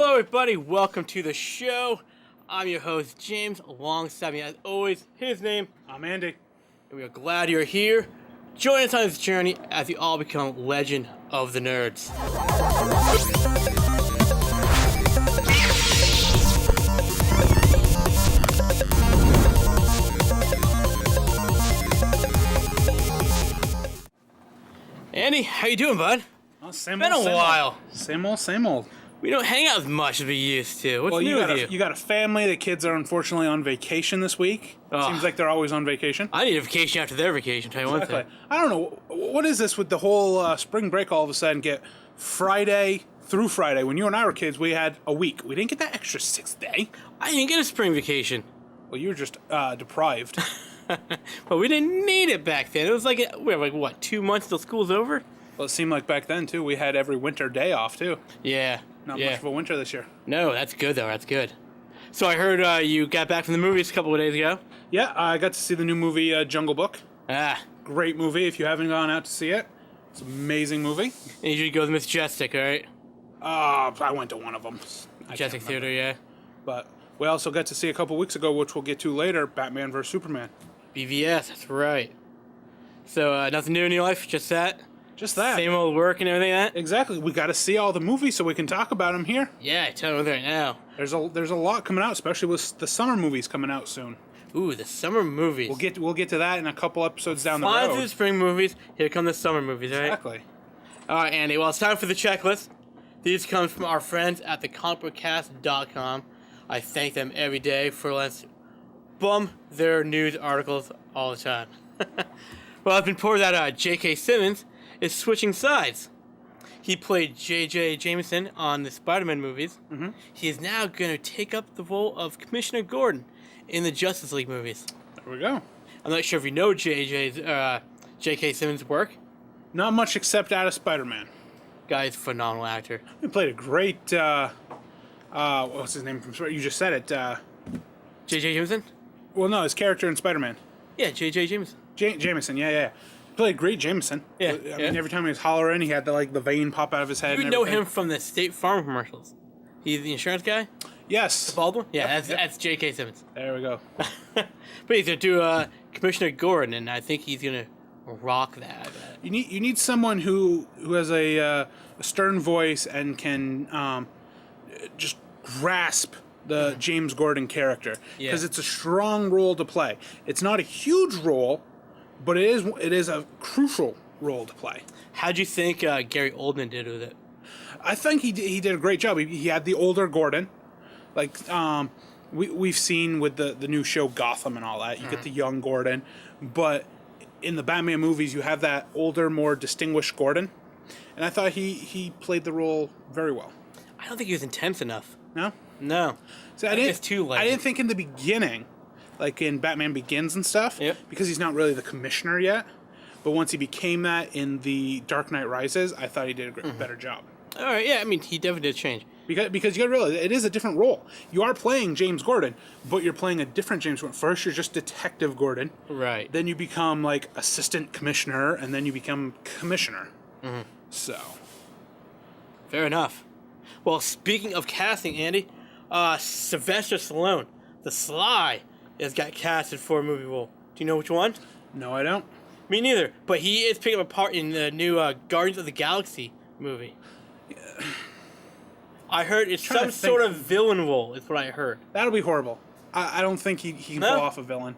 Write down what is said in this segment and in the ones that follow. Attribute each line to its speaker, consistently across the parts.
Speaker 1: Hello, everybody. Welcome to the show. I'm your host, James. Alongside me, as always, his name.
Speaker 2: I'm Andy.
Speaker 1: And we are glad you're here. Join us on this journey as we all become legend of the nerds. Andy, how you doing, bud?
Speaker 2: Oh,
Speaker 1: It's been a while.
Speaker 2: Same old.
Speaker 1: We don't hang out as much as we used to. What's new with you?
Speaker 2: You got a family. The kids are unfortunately on vacation this week.
Speaker 1: Oh.
Speaker 2: Seems like they're always on vacation.
Speaker 1: I need a vacation after their vacation, tell you one thing.
Speaker 2: I don't know. What is this with the whole spring break all of a sudden get Friday through Friday? When you and I were kids, we had a week. We didn't get that extra 6th day.
Speaker 1: I didn't get a spring vacation.
Speaker 2: Well, you were just deprived.
Speaker 1: But we didn't need it back then. It was like, we have what, 2 months till school's over?
Speaker 2: Well, it seemed like back then, too, we had every winter day off, too.
Speaker 1: Yeah.
Speaker 2: Not much of a winter this year.
Speaker 1: No, that's good, though. That's good. So I heard you got back from the movies a couple of days ago.
Speaker 2: Yeah, I got to see the new movie Jungle Book.
Speaker 1: Ah.
Speaker 2: Great movie. If you haven't gone out to see it, it's an amazing movie.
Speaker 1: And you should go to Majestic, all right?
Speaker 2: I went to one of them.
Speaker 1: Majestic Theater, yeah.
Speaker 2: But we also got to see a couple weeks ago, which we'll get to later, Batman vs. Superman.
Speaker 1: BVS, that's right. So nothing new in your life, just that?
Speaker 2: Just that.
Speaker 1: Same old work and everything like that?
Speaker 2: Exactly. We got to see all the movies so we can talk about them here.
Speaker 1: Yeah, tell me right now.
Speaker 2: There's a lot coming out, especially with the summer movies coming out soon.
Speaker 1: Ooh, the summer movies.
Speaker 2: We'll get to that in a couple episodes down the road.
Speaker 1: Flying through the spring movies, here come the summer movies, all right?
Speaker 2: Exactly.
Speaker 1: All right, Andy. Well, it's time for the checklist. These come from our friends at thecomicbookcast.com. I thank them every day for letting us bum their news articles all the time. Well, I've been reported that J.K. Simmons is switching sides. He played J.J. Jameson on the Spider-Man movies. Mm-hmm. He is now going to take up the role of Commissioner Gordon in the Justice League movies.
Speaker 2: There we go.
Speaker 1: I'm not sure if you know J.K. Simmons' work.
Speaker 2: Not much except out of Spider-Man.
Speaker 1: Guy's a phenomenal actor.
Speaker 2: He played a great, what's his name from Spider-Man? You just said it.
Speaker 1: J.J. Jameson?
Speaker 2: Well, no, his character in Spider-Man.
Speaker 1: Yeah, J.J. Jameson.
Speaker 2: Jameson, yeah. Played great Jameson.
Speaker 1: Yeah.
Speaker 2: I mean, every time he was hollering, he had the vein pop out of his head.
Speaker 1: You would know him from the State Farm commercials. He's the insurance guy?
Speaker 2: Yes.
Speaker 1: The bald one? Yeah,
Speaker 2: Yep.
Speaker 1: that's J.K. Simmons.
Speaker 2: There we go.
Speaker 1: But he's going to do Commissioner Gordon, and I think he's going to rock that.
Speaker 2: You need someone who has a stern voice and can just grasp the James Gordon character, because it's a strong role to play. It's not a huge role, but it is a crucial role to play.
Speaker 1: How'd you think Gary Oldman did with it?
Speaker 2: I think he did a great job. He had the older Gordon, like we've seen with the new show Gotham and all that. You get the young Gordon, but in the Batman movies you have that older, more distinguished Gordon, and I thought he played the role very well.
Speaker 1: I don't think he was intense enough.
Speaker 2: No. So I didn't think in the beginning, like in Batman Begins and stuff, because he's not really the commissioner yet. But once he became that in the Dark Knight Rises, I thought he did a better job.
Speaker 1: All right, yeah, I mean, he definitely did change.
Speaker 2: Because you gotta realize, it is a different role. You are playing James Gordon, but you're playing a different James Gordon. First, you're just Detective Gordon.
Speaker 1: Right.
Speaker 2: Then you become, like, Assistant Commissioner, and then you become Commissioner. Mm-hmm. So.
Speaker 1: Fair enough. Well, speaking of casting, Andy, Sylvester Stallone, the Sly, has got casted for a movie role. Do you know which one?
Speaker 2: No, I don't.
Speaker 1: Me neither, but he is picking up a part in the new Guardians of the Galaxy movie. Yeah. I heard it's some sort of villain role, is what I heard.
Speaker 2: That'll be horrible. I don't think he can pull off a villain.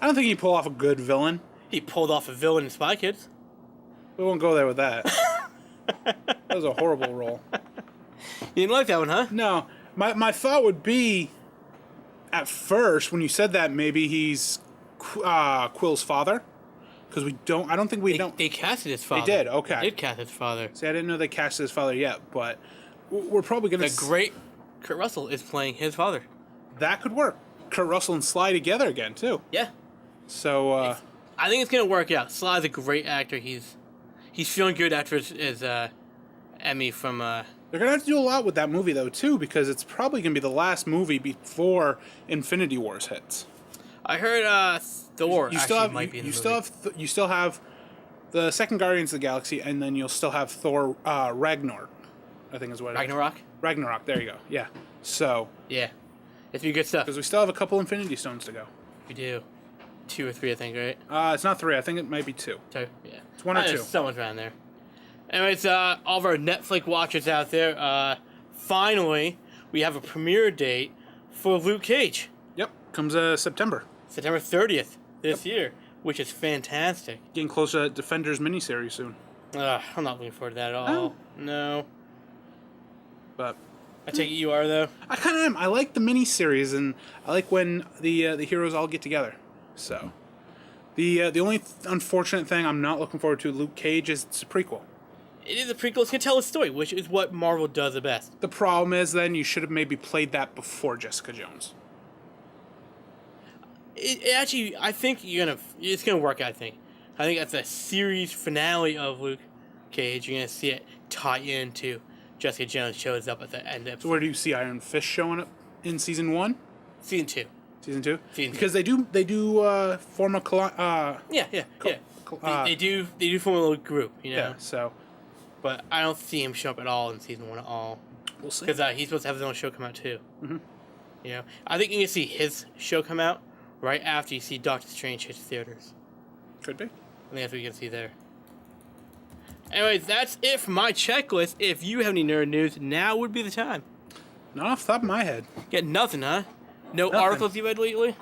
Speaker 2: I don't think he can pull off a good villain.
Speaker 1: He pulled off a villain in Spy Kids.
Speaker 2: We won't go there with that. That was a horrible role.
Speaker 1: You didn't like that one, huh?
Speaker 2: No. My thought would be, at first, when you said that, maybe he's Quill's father. Because I don't think we don't.
Speaker 1: They casted his father.
Speaker 2: They did, okay.
Speaker 1: They did cast his father.
Speaker 2: See, I didn't know they casted his father yet, but we're probably going to...
Speaker 1: The great Kurt Russell is playing his father. That
Speaker 2: could work. Kurt Russell and Sly together again, too.
Speaker 1: Yeah.
Speaker 2: So,
Speaker 1: I think it's going to work out. Sly's a great actor. He's feeling good after his Emmy from...
Speaker 2: They're going to have to do a lot with that movie, though, too, because it's probably going to be the last movie before Infinity Wars hits.
Speaker 1: I heard Thor might be in the movie.
Speaker 2: You still have the second Guardians of the Galaxy, and then you'll still have Thor Ragnarok, I think is what it is.
Speaker 1: Ragnarok?
Speaker 2: Ragnarok. There you go. Yeah. So,
Speaker 1: Yeah. It's be good stuff.
Speaker 2: because we still have a couple Infinity Stones to go.
Speaker 1: We do. 2 or 3, I think, right?
Speaker 2: It's not 3. I think it might be 2.
Speaker 1: 2? Yeah.
Speaker 2: It's 1 or 2.
Speaker 1: Someone's around there. Anyways, all of our Netflix watchers out there, finally, we have a premiere date for Luke Cage.
Speaker 2: Yep. Comes September.
Speaker 1: September 30th this year, which is fantastic.
Speaker 2: Getting close to Defenders miniseries soon.
Speaker 1: I'm not looking forward to that at all.
Speaker 2: Oh.
Speaker 1: No.
Speaker 2: But
Speaker 1: I take it you are, though?
Speaker 2: I kind of am. I like the miniseries, and I like when the heroes all get together. So, the only unfortunate thing I'm not looking forward to Luke Cage is it's a prequel.
Speaker 1: It is a prequel. It's going to tell a story, which is what Marvel does the best.
Speaker 2: The problem is then you should have maybe played that before Jessica Jones.
Speaker 1: It actually, I think it's gonna work. I think at the series finale of Luke Cage, you're gonna see it tie into Jessica Jones shows up at the end of
Speaker 2: So where do you see Iron Fist showing up in season 1?
Speaker 1: season 2.
Speaker 2: Season 2?
Speaker 1: Season 2.
Speaker 2: Because they do form a
Speaker 1: Yeah. They do form a little group, you know.
Speaker 2: yeah. So
Speaker 1: But I don't see him show up at all in season 1 at all.
Speaker 2: we'll see.
Speaker 1: Because he's supposed to have his own show come out too. Mm-hmm. You know, I think you can see his show come out right after you see Doctor Strange hit theaters.
Speaker 2: Could be.
Speaker 1: I think that's what you can see there. Anyways, that's it for my checklist. If you have any nerd news, now would be the time.
Speaker 2: Not off the top of my head.
Speaker 1: Get nothing, huh? No
Speaker 2: Nothing.
Speaker 1: articles you read lately?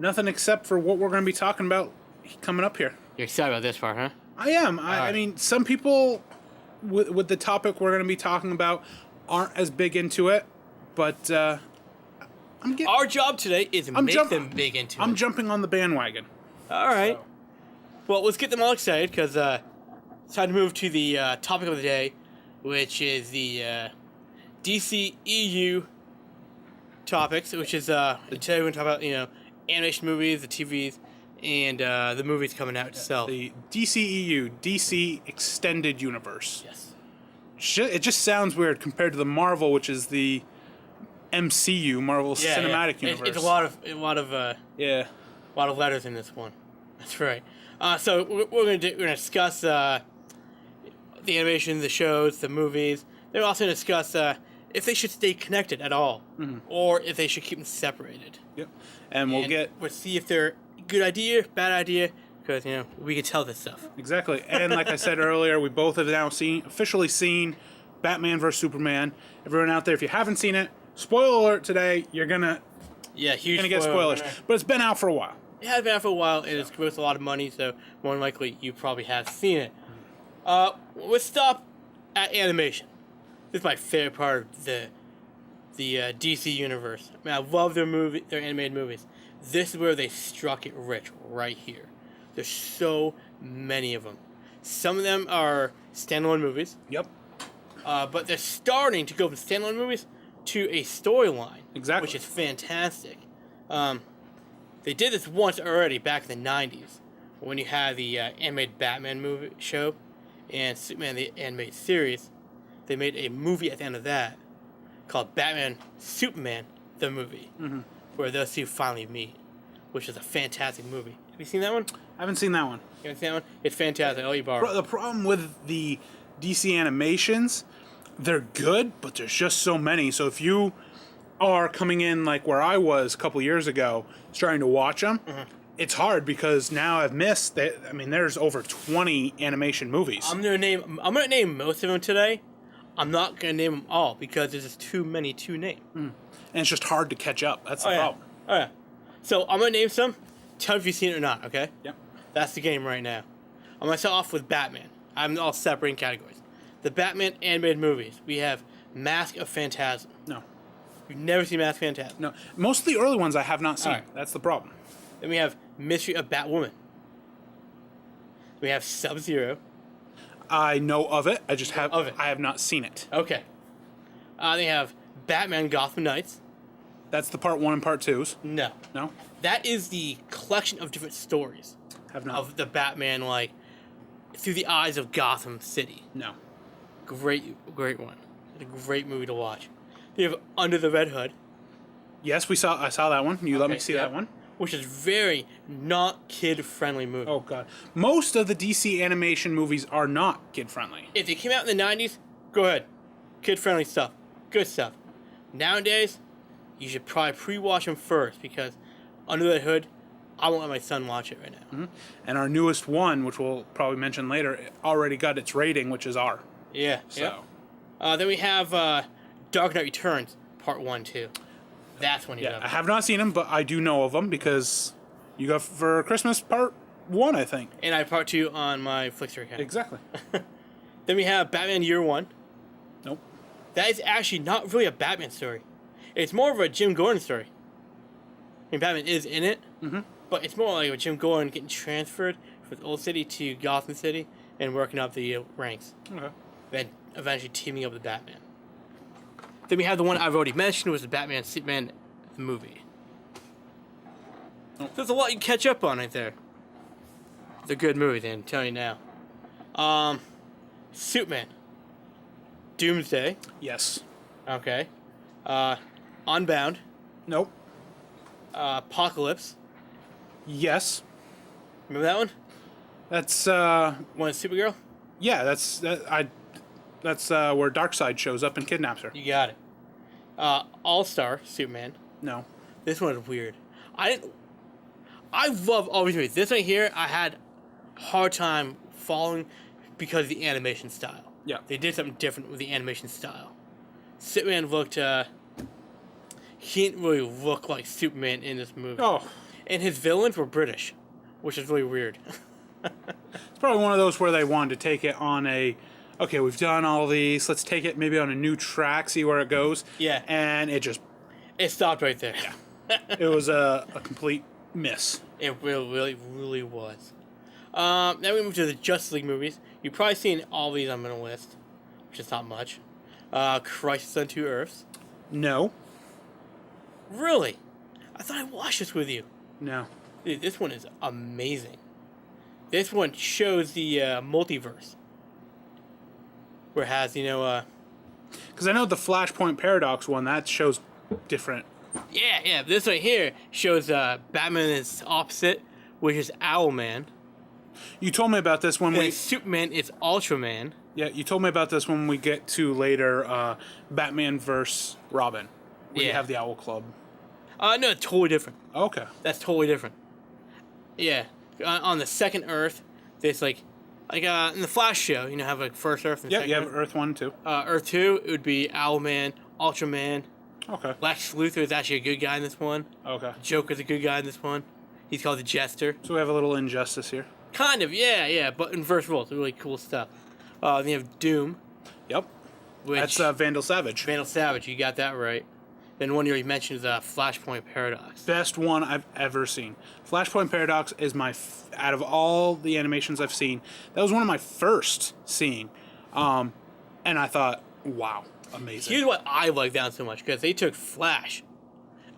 Speaker 2: Nothing except for what we're going to be talking about coming up here.
Speaker 1: You're excited about this part, huh?
Speaker 2: I am. I
Speaker 1: Alright.
Speaker 2: mean, some people with the topic we're going to be talking about aren't as big into it, but I'm getting.
Speaker 1: Our job today is to make them big into
Speaker 2: I'm
Speaker 1: it.
Speaker 2: jumping on the bandwagon.
Speaker 1: All right.
Speaker 2: So.
Speaker 1: Well, let's get them all excited because it's time to move to the topic of the day, which is the DCEU topics, which is today we're going to talk about, animation movies, the TVs, and the movies coming out itself.
Speaker 2: The DCEU, DC Extended Universe.
Speaker 1: Yes.
Speaker 2: It just sounds weird compared to the Marvel, which is the MCU, Marvel Cinematic Universe.
Speaker 1: It's a lot of letters in this one. That's right. So we're gonna discuss the animation, the shows, the movies. Then we're also gonna discuss if they should stay connected at all, or if they should keep them separated.
Speaker 2: Yep. And we'll
Speaker 1: see if they're a good idea, bad idea, because we can tell this stuff.
Speaker 2: Exactly. And like I said earlier, we both have now officially seen Batman vs Superman. Everyone out there, if you haven't seen it, spoiler alert today, you're gonna get spoilers. But it's been out for a while.
Speaker 1: It has been out for a while, and it's worth a lot of money, so more than likely you probably have seen it. Let's stop at animation. This is my favorite part of the DC universe. I mean, I love their animated movies. This is where they struck it rich, right here. There's so many of them. Some of them are standalone movies.
Speaker 2: Yep.
Speaker 1: But they're starting to go from standalone movies to a storyline.
Speaker 2: Exactly.
Speaker 1: Which is fantastic. They did this once already back in the 90s when you had the animated Batman movie show and Superman the animated series. They made a movie at the end of that called Batman Superman the movie, where those two finally meet, which is a fantastic movie. Have you seen that one?
Speaker 2: I haven't seen that one.
Speaker 1: You haven't seen that one? It's fantastic. I'll let you borrow.
Speaker 2: The problem with the DC animations, they're good, but there's just so many. So if you are coming in like where I was a couple years ago, starting to watch them, it's hard because now I've missed. There's over 20 animation movies.
Speaker 1: I'm gonna name most of them today. I'm not gonna name them all because there's just too many to name.
Speaker 2: And it's just hard to catch up. That's the problem.
Speaker 1: Oh yeah. So I'm gonna name some. Tell me if you've seen it or not. Okay.
Speaker 2: Yep.
Speaker 1: That's the game right now. I'm gonna start off with Batman. I'm all separating categories. The Batman animated movies. We have Mask of Phantasm.
Speaker 2: No.
Speaker 1: You've never seen Mask of Phantasm?
Speaker 2: No. Most of the early ones I have not seen.
Speaker 1: Alright.
Speaker 2: That's the problem.
Speaker 1: Then we have Mystery of Batwoman. We have Sub-Zero.
Speaker 2: I know of it. I have not seen it.
Speaker 1: Okay. They have Batman Gotham Knights.
Speaker 2: That's the part 1 and part 2s.
Speaker 1: No.
Speaker 2: No?
Speaker 1: That is the collection of different stories
Speaker 2: Have not.
Speaker 1: of the Batman, through the eyes of Gotham City.
Speaker 2: No.
Speaker 1: Great one. A great movie to watch. We have Under the Red Hood.
Speaker 2: Yes, I saw that one. You let me see
Speaker 1: yeah.
Speaker 2: that one.
Speaker 1: Which is very not kid-friendly movie.
Speaker 2: Oh, God. Most of the DC animation movies are not kid-friendly.
Speaker 1: If they came out in the 90s, go ahead. Kid-friendly stuff. Good stuff. Nowadays, you should probably pre-watch them first because Under the Hood, I won't let my son watch it right now.
Speaker 2: And our newest one, which we'll probably mention later, already got its rating, which is R.
Speaker 1: Yeah.
Speaker 2: So,
Speaker 1: Then we have Dark Knight Returns, Part 1, 2. That's when you
Speaker 2: I have not seen them, but I do know of them because you got for Christmas Part 1, I think.
Speaker 1: And I have Part 2 on my Flickster account.
Speaker 2: Exactly.
Speaker 1: Then we have Batman Year 1.
Speaker 2: Nope.
Speaker 1: That is actually not really a Batman story. It's more of a Jim Gordon story. I mean, Batman is in it, but it's more like a Jim Gordon getting transferred from Old City to Gotham City and working up the ranks.
Speaker 2: Okay.
Speaker 1: Then eventually teaming up with Batman. Then we have the one I've already mentioned, was the Batman Superman the movie.
Speaker 2: Oh.
Speaker 1: There's a lot you can catch up on right there. It's a good movie, then, I'm telling you now. Superman. Doomsday.
Speaker 2: Yes.
Speaker 1: Okay. Unbound.
Speaker 2: Nope.
Speaker 1: Apocalypse.
Speaker 2: Yes.
Speaker 1: Remember that one?
Speaker 2: That's
Speaker 1: One with Supergirl?
Speaker 2: yeah. That's where Darkseid shows up and kidnaps her.
Speaker 1: You got it. All-Star Superman.
Speaker 2: No.
Speaker 1: This one is weird. I love all these movies. This right here, I had a hard time following because of the animation style.
Speaker 2: Yeah.
Speaker 1: They did something different with the animation style. Superman looked, he didn't really look like Superman in this movie.
Speaker 2: Oh,
Speaker 1: And his villains were British, which is really weird.
Speaker 2: it's probably one of those where they wanted to take it on a, okay, we've done all these, let's take it maybe on a new track, see where it goes.
Speaker 1: Yeah.
Speaker 2: And it just,
Speaker 1: It stopped right there.
Speaker 2: it was a complete miss.
Speaker 1: It really was. Then we move to the Justice League movies. You've probably seen all these I'm going to list, which is not much. Crisis on Two Earths.
Speaker 2: No.
Speaker 1: Really? I thought I watched this with you.
Speaker 2: No.
Speaker 1: Dude, this one is amazing. This one shows the multiverse. Where it has,
Speaker 2: Because I know the Flashpoint Paradox one, that shows different.
Speaker 1: yeah. This right here shows Batman is opposite, which is Owlman.
Speaker 2: You told me about this when
Speaker 1: And
Speaker 2: we.
Speaker 1: Superman is Ultraman.
Speaker 2: Yeah, you told me about this when we get to later Batman vs. Robin. Where you
Speaker 1: Yeah.
Speaker 2: have the Owl Club.
Speaker 1: No, totally different.
Speaker 2: Okay.
Speaker 1: That's totally different. Yeah. On the second Earth, there's like in the Flash show, have like first Earth and
Speaker 2: Yeah,
Speaker 1: second
Speaker 2: you have
Speaker 1: Earth.
Speaker 2: Earth 1 too.
Speaker 1: Earth 2, it would be Owlman, Ultraman.
Speaker 2: Okay.
Speaker 1: Lex Luthor is actually a good guy in this one.
Speaker 2: Okay.
Speaker 1: Joker's a good guy in this one. He's called the Jester.
Speaker 2: So we have a little injustice here.
Speaker 1: Kind of, yeah, but in reverse roles, really cool stuff. Then you have Doom,
Speaker 2: Yep.
Speaker 1: which
Speaker 2: That's Vandal Savage.
Speaker 1: Vandal Savage, you got that right. Then one you already mentioned is Flashpoint Paradox.
Speaker 2: Best one I've ever seen. Flashpoint Paradox is out of all the animations I've seen, that was one of my first seeing. And I thought, wow, amazing.
Speaker 1: Here's what I like that so much, because they took Flash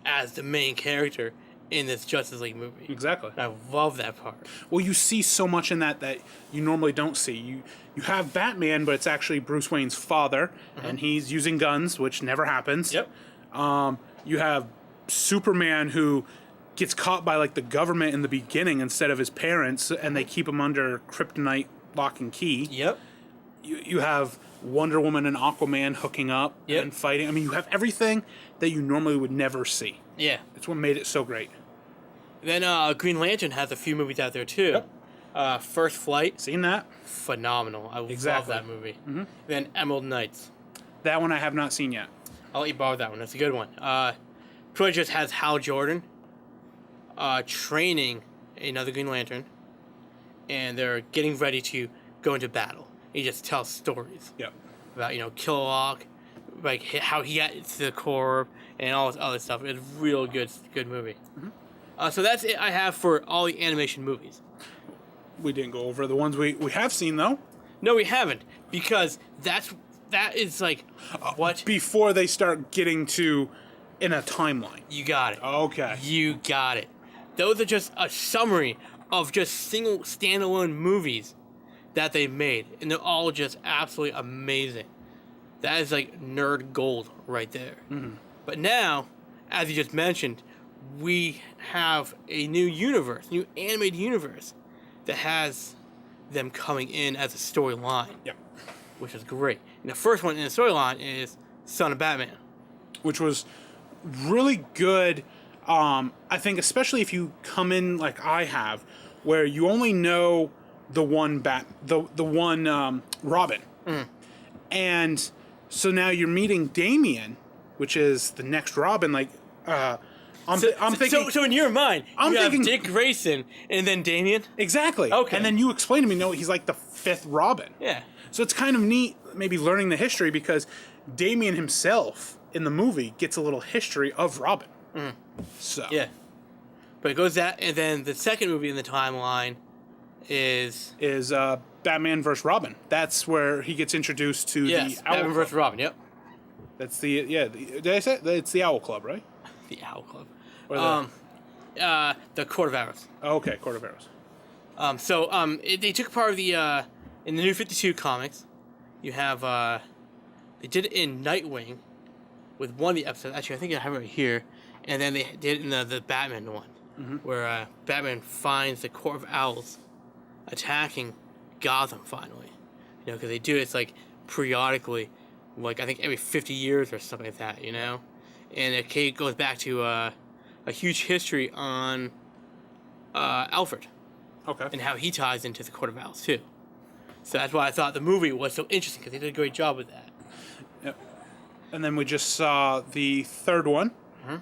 Speaker 1: as the main character in this Justice League movie.
Speaker 2: Exactly.
Speaker 1: And I love that part.
Speaker 2: Well, you see so much in that you normally don't see. You have Batman, but it's actually Bruce Wayne's father, and he's using guns, which never happens.
Speaker 1: Yep.
Speaker 2: You have Superman who gets caught by like the government in the beginning instead of his parents, and they keep him under kryptonite lock and key.
Speaker 1: Yep.
Speaker 2: You have Wonder Woman and Aquaman hooking up
Speaker 1: Yep.
Speaker 2: and fighting. I mean, you have everything that you normally would never see.
Speaker 1: Yeah.
Speaker 2: That's what made it so great.
Speaker 1: Then Green Lantern has a few movies out there too.
Speaker 2: Yep.
Speaker 1: First Flight,
Speaker 2: Seen that?
Speaker 1: phenomenal. I
Speaker 2: Exactly.
Speaker 1: love that movie. Then Emerald Knights.
Speaker 2: That one I have not seen yet.
Speaker 1: I'll let you borrow that one. That's a good one. Pretty just has Hal Jordan training another Green Lantern, and they're getting ready to go into battle. He just tells stories
Speaker 2: Yep.
Speaker 1: about Kilowog, like how he got to the Corps and all this other stuff. It's a real good movie. So that's it I have for all the animation movies.
Speaker 2: We didn't go over the ones we have seen though.
Speaker 1: No, we haven't, because that is like what
Speaker 2: Before they start getting to in a timeline.
Speaker 1: you got it.
Speaker 2: Okay.
Speaker 1: You got it. Those are just a summary of just single standalone movies that they made, and they're all just absolutely amazing. That is like nerd gold right there. But now, as you just mentioned, we have a new universe, new animated universe that has them coming in as a storyline,
Speaker 2: Yep.
Speaker 1: which is great. And the first one in the storyline is Son of Batman.
Speaker 2: which was really good. I think especially if you come in like I have, where you only know the one Robin, and so now you're meeting Damian, which is the next Robin. Like, I'm thinking.
Speaker 1: So in your mind,
Speaker 2: I'm
Speaker 1: you
Speaker 2: thinking
Speaker 1: have Dick Grayson and then Damian.
Speaker 2: exactly.
Speaker 1: Okay.
Speaker 2: And then you explain to me, no, he's like the fifth Robin.
Speaker 1: Yeah.
Speaker 2: So it's kind of neat, maybe learning the history, because Damian himself in the movie gets a little history of Robin. So
Speaker 1: Yeah. But it goes that, and then the second movie in the timeline is
Speaker 2: Batman vs. Robin. That's where he gets introduced to the Owl
Speaker 1: Batman
Speaker 2: Club.
Speaker 1: vs. Robin. Yep.
Speaker 2: That's did I say it's the Owl Club, right?
Speaker 1: The Owl Club.
Speaker 2: Or
Speaker 1: The Court of Arrows.
Speaker 2: okay, Court of Arrows.
Speaker 1: They took part of the in the New 52 comics. You have they did it in Nightwing with one of the episodes. Actually, I think I have it right here. And then they did it in the Batman one, where Batman finds the Court of Owls attacking Gotham finally. You know, because they do it's like periodically, like I think every 50 years or something like that. You know, and it goes back to a huge history on Alfred.
Speaker 2: Okay.
Speaker 1: And how he ties into the Court of Owls too. So that's why I thought the movie was so interesting, because they did a great job with that.
Speaker 2: Yep. And then we just saw the third one,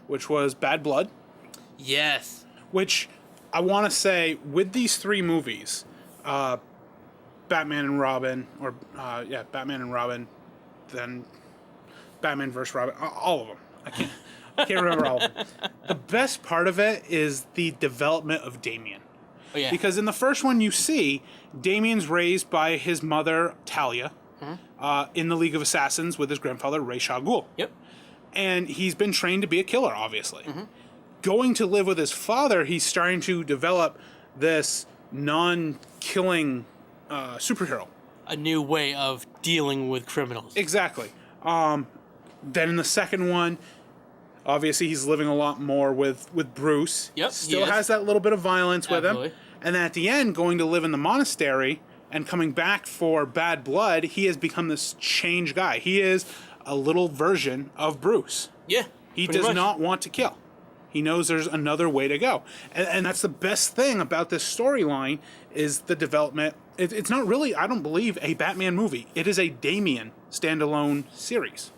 Speaker 2: which was Bad Blood.
Speaker 1: Yes.
Speaker 2: Which I want to say, with these three movies, Batman and Robin, or Batman and Robin, then Batman vs. Robin, all of them. I can't remember all of them. The best part of it is the development of Damian.
Speaker 1: Oh, yeah.
Speaker 2: Because in the first one, you see Damian's raised by his mother, Talia, in the League of Assassins with his grandfather, Ra's al Ghul.
Speaker 1: Yep.
Speaker 2: And he's been trained to be a killer, obviously. Going to live with his father, he's starting to develop this non-killing superhero.
Speaker 1: A new way of dealing with criminals.
Speaker 2: Exactly. Then in the second one, obviously he's living a lot more with Bruce.
Speaker 1: Yep.
Speaker 2: Still has that little bit of violence with him.
Speaker 1: Absolutely.
Speaker 2: And then at the end, going to live in the monastery and coming back for Bad Blood, he has become this changed guy. He is a little version of Bruce.
Speaker 1: Yeah.
Speaker 2: He
Speaker 1: pretty
Speaker 2: does
Speaker 1: much.
Speaker 2: not want to kill. He knows there's another way to go. And that's the best thing about this storyline is the development. It's not really, I don't believe, a Batman movie. It is a Damian standalone series.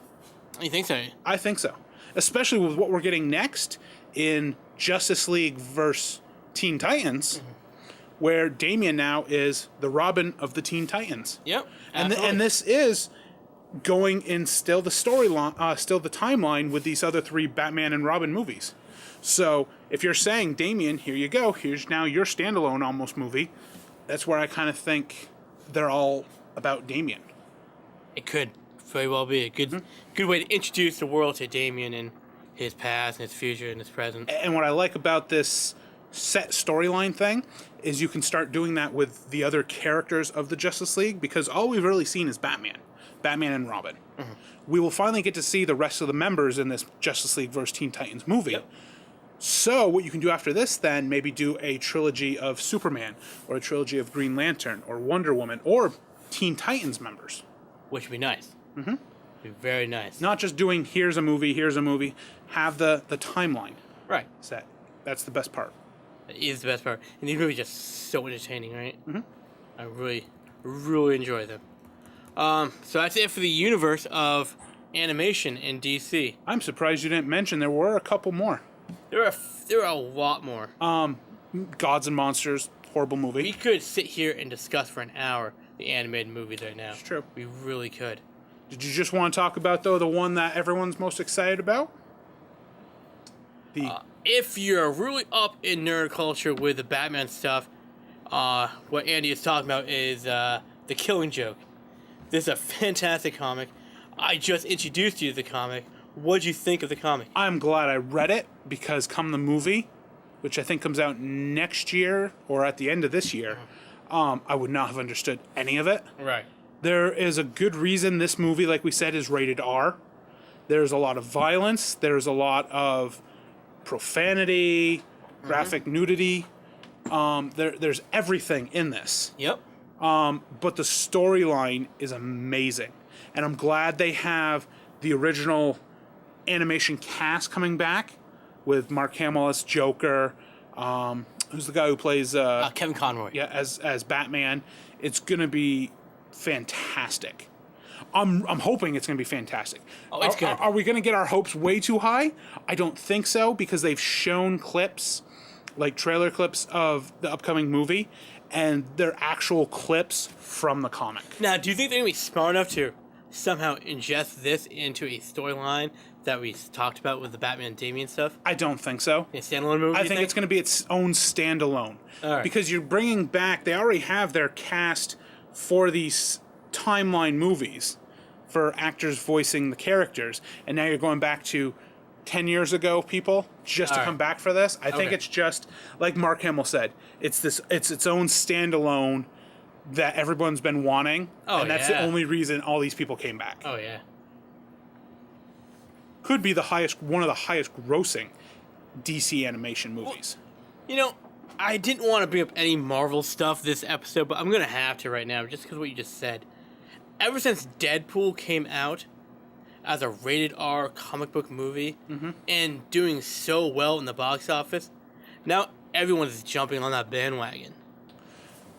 Speaker 1: You think so?
Speaker 2: I think so. Especially with what we're getting next in Justice League versus Teen Titans, where Damian now is the Robin of the Teen Titans.
Speaker 1: Yep.
Speaker 2: And this is going in still the storyline, still the timeline with these other three Batman and Robin movies. So if you're saying, Damian, here you go, here's now your standalone almost movie, that's where I kind of think they're all about Damian.
Speaker 1: It could very well be a good way to introduce the world to Damian and his past and his future and his present.
Speaker 2: And what I like about this set storyline thing is you can start doing that with the other characters of the Justice League, because all we've really seen is Batman and Robin. We will finally get to see the rest of the members in this Justice League vs. Teen Titans movie.
Speaker 1: Yep.
Speaker 2: So what you can do after this then, maybe do a trilogy of Superman, or a trilogy of Green Lantern, or Wonder Woman, or Teen Titans members.
Speaker 1: Which would be nice. Be very nice.
Speaker 2: Not just doing here's a movie, have the timeline
Speaker 1: Right.
Speaker 2: set. That's the best part.
Speaker 1: That is the best part. And these movies are just so entertaining, right? I really, really enjoy them. So that's it for the universe of animation in DC.
Speaker 2: I'm surprised you didn't mention there were a couple more.
Speaker 1: There are a lot more.
Speaker 2: Gods and Monsters, horrible movie.
Speaker 1: We could sit here and discuss for an hour the animated movies right now.
Speaker 2: It's true.
Speaker 1: We really could.
Speaker 2: Did you just want to talk about, though, the one that everyone's most excited about?
Speaker 1: If you're really up in nerd culture with the Batman stuff, what Andy is talking about is The Killing Joke. This is a fantastic comic. I just introduced you to the comic. What'd you think of the comic?
Speaker 2: I'm glad I read it, because come the movie, which I think comes out next year or at the end of this year, I would not have understood any of it.
Speaker 1: Right.
Speaker 2: There is a good reason this movie, like we said, is rated R. There's a lot of violence. There's a lot of profanity, graphic nudity. There's everything in this.
Speaker 1: Yep.
Speaker 2: But the storyline is amazing. And I'm glad they have the original animation cast coming back with Mark Hamill as Joker. Who's the guy who plays
Speaker 1: Kevin Conroy?
Speaker 2: Yeah, as Batman. It's gonna be fantastic. I'm hoping it's gonna be fantastic.
Speaker 1: Oh, it's good.
Speaker 2: Are we gonna get our hopes way too high? I don't think so, because they've shown clips, like trailer clips of the upcoming movie, and they're actual clips from the comic.
Speaker 1: Now, do you think they're gonna be smart enough to somehow ingest this into a storyline that we talked about with the Batman and Damian stuff?
Speaker 2: I don't think so.
Speaker 1: A standalone movie?
Speaker 2: I think it's going to be its own standalone.
Speaker 1: All right.
Speaker 2: Because you're bringing back, they already have their cast for these timeline movies for actors voicing the characters, and now you're going back to 10 years ago people just to come back for this. I think it's just, like Mark Hamill said, it's its own standalone that everyone's been wanting, and that's the only reason all these people came back.
Speaker 1: Oh, yeah.
Speaker 2: Could be one of the highest grossing DC animation movies.
Speaker 1: You know, I didn't want to bring up any Marvel stuff this episode, but I'm going to have to right now, just because of what you just said. Ever since Deadpool came out as a rated R comic book movie, and doing so well in the box office, now everyone's jumping on that bandwagon.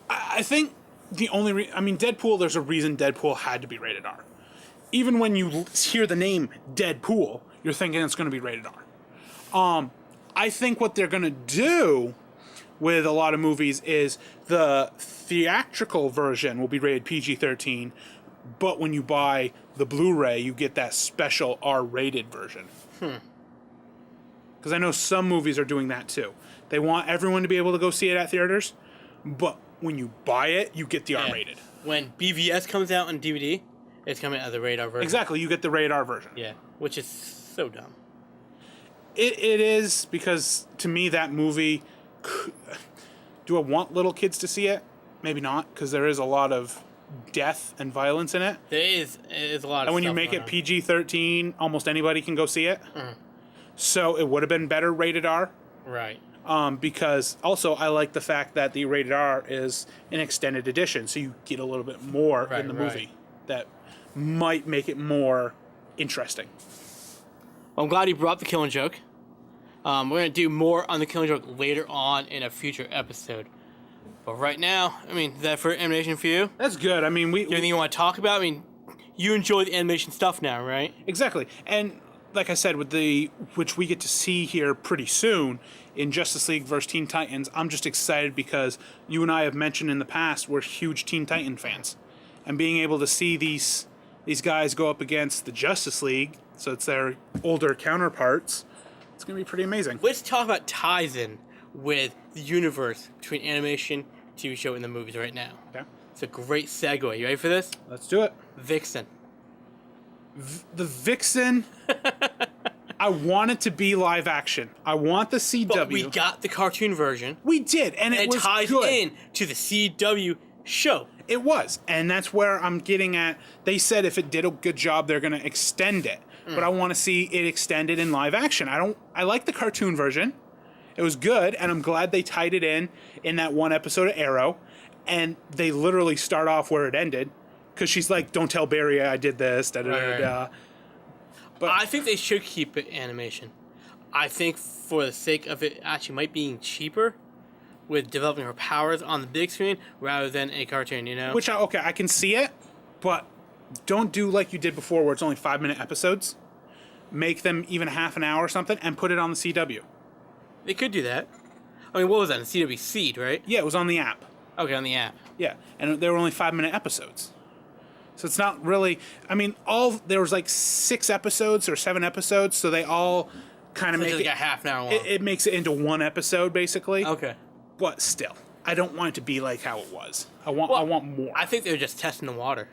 Speaker 2: I think the only Deadpool, there's a reason Deadpool had to be rated R. Even when you hear the name Deadpool, you're thinking it's going to be rated R. I think what they're going to do with a lot of movies is the theatrical version will be rated PG-13, but when you buy the Blu-ray, you get that special R-rated version. Because I know some movies are doing that too. They want everyone to be able to go see it at theaters, but when you buy it, you get the R-rated.
Speaker 1: When BVS comes out on DVD, it's coming out of the rated R version.
Speaker 2: Exactly, you get the rated R version.
Speaker 1: Yeah, which is so dumb.
Speaker 2: It is, because to me that movie, do I want little kids to see it? Maybe not, because there is a lot of death and violence in it.
Speaker 1: There is a lot of
Speaker 2: And when
Speaker 1: stuff
Speaker 2: you make
Speaker 1: going
Speaker 2: it PG-13, almost anybody can go see it. So it would have been better rated R.
Speaker 1: Right.
Speaker 2: Because also I like the fact that the rated R is an extended edition, so you get a little bit more in the movie that might make it more interesting.
Speaker 1: Well, I'm glad you brought up the Killing Joke. We're going to do more on the Killing Joke later on in a future episode. But right now, is that for animation for you?
Speaker 2: That's good.
Speaker 1: Do you have anything you want to talk about? You enjoy the animation stuff now, right?
Speaker 2: Exactly. And like I said, which we get to see here pretty soon in Justice League vs. Teen Titans, I'm just excited because you and I have mentioned in the past we're huge Teen Titan fans. And being able to see these guys go up against the Justice League, so it's their older counterparts, it's going to be pretty amazing.
Speaker 1: Let's talk about ties in with the universe between animation, TV show, and the movies right now.
Speaker 2: Okay.
Speaker 1: It's a great segue. You ready for this?
Speaker 2: Let's do it.
Speaker 1: Vixen.
Speaker 2: The Vixen, I want it to be live action. I want the CW.
Speaker 1: But we got the cartoon version.
Speaker 2: We did, and it was
Speaker 1: ties
Speaker 2: good.
Speaker 1: in to the CW show.
Speaker 2: It was, and that's where I'm getting at. They said if it did a good job, they're going to extend it. But I want to see it extended in live action. I like the cartoon version. It was good, and I'm glad they tied it in that one episode of Arrow. And they literally start off where it ended, because she's like, "Don't tell Barry I did this." Da, da, da, da.
Speaker 1: But I think they should keep it animation. I think for the sake of it actually might being cheaper, with developing her powers on the big screen rather than a cartoon, you know?
Speaker 2: Which, I can see it, but don't do like you did before where it's only 5-minute episodes. Make them even half an hour or something and put it on the CW.
Speaker 1: They could do that. What was that? The CW Seed, right?
Speaker 2: Yeah, it was on the app.
Speaker 1: Okay, on the app.
Speaker 2: Yeah, and they were only 5-minute episodes. So it's not really, there was like 6 episodes or 7 episodes, so they all kind of make
Speaker 1: it like
Speaker 2: it
Speaker 1: a half an hour long.
Speaker 2: It makes it into one episode, basically.
Speaker 1: Okay.
Speaker 2: But still, I don't want it to be like how it was. I want more.
Speaker 1: I think they were just testing the water.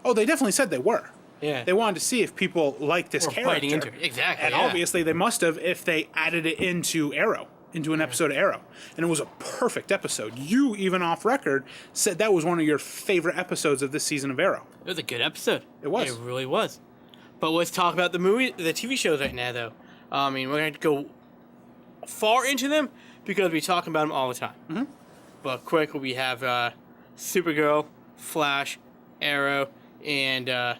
Speaker 2: Oh, they definitely said they were.
Speaker 1: Yeah.
Speaker 2: They wanted to see if people like this character.
Speaker 1: Fighting into it. Exactly.
Speaker 2: And obviously they must have if they added it into Arrow, into an episode of Arrow. And it was a perfect episode. You, even off record, said that was one of your favorite episodes of this season of Arrow.
Speaker 1: It was a good episode.
Speaker 2: It was.
Speaker 1: It really was. But let's talk about the TV shows right now, though. We're going to go far into them because we talk about them all the time.
Speaker 2: Mm-hmm.
Speaker 1: But quick, we have Supergirl, Flash, Arrow, and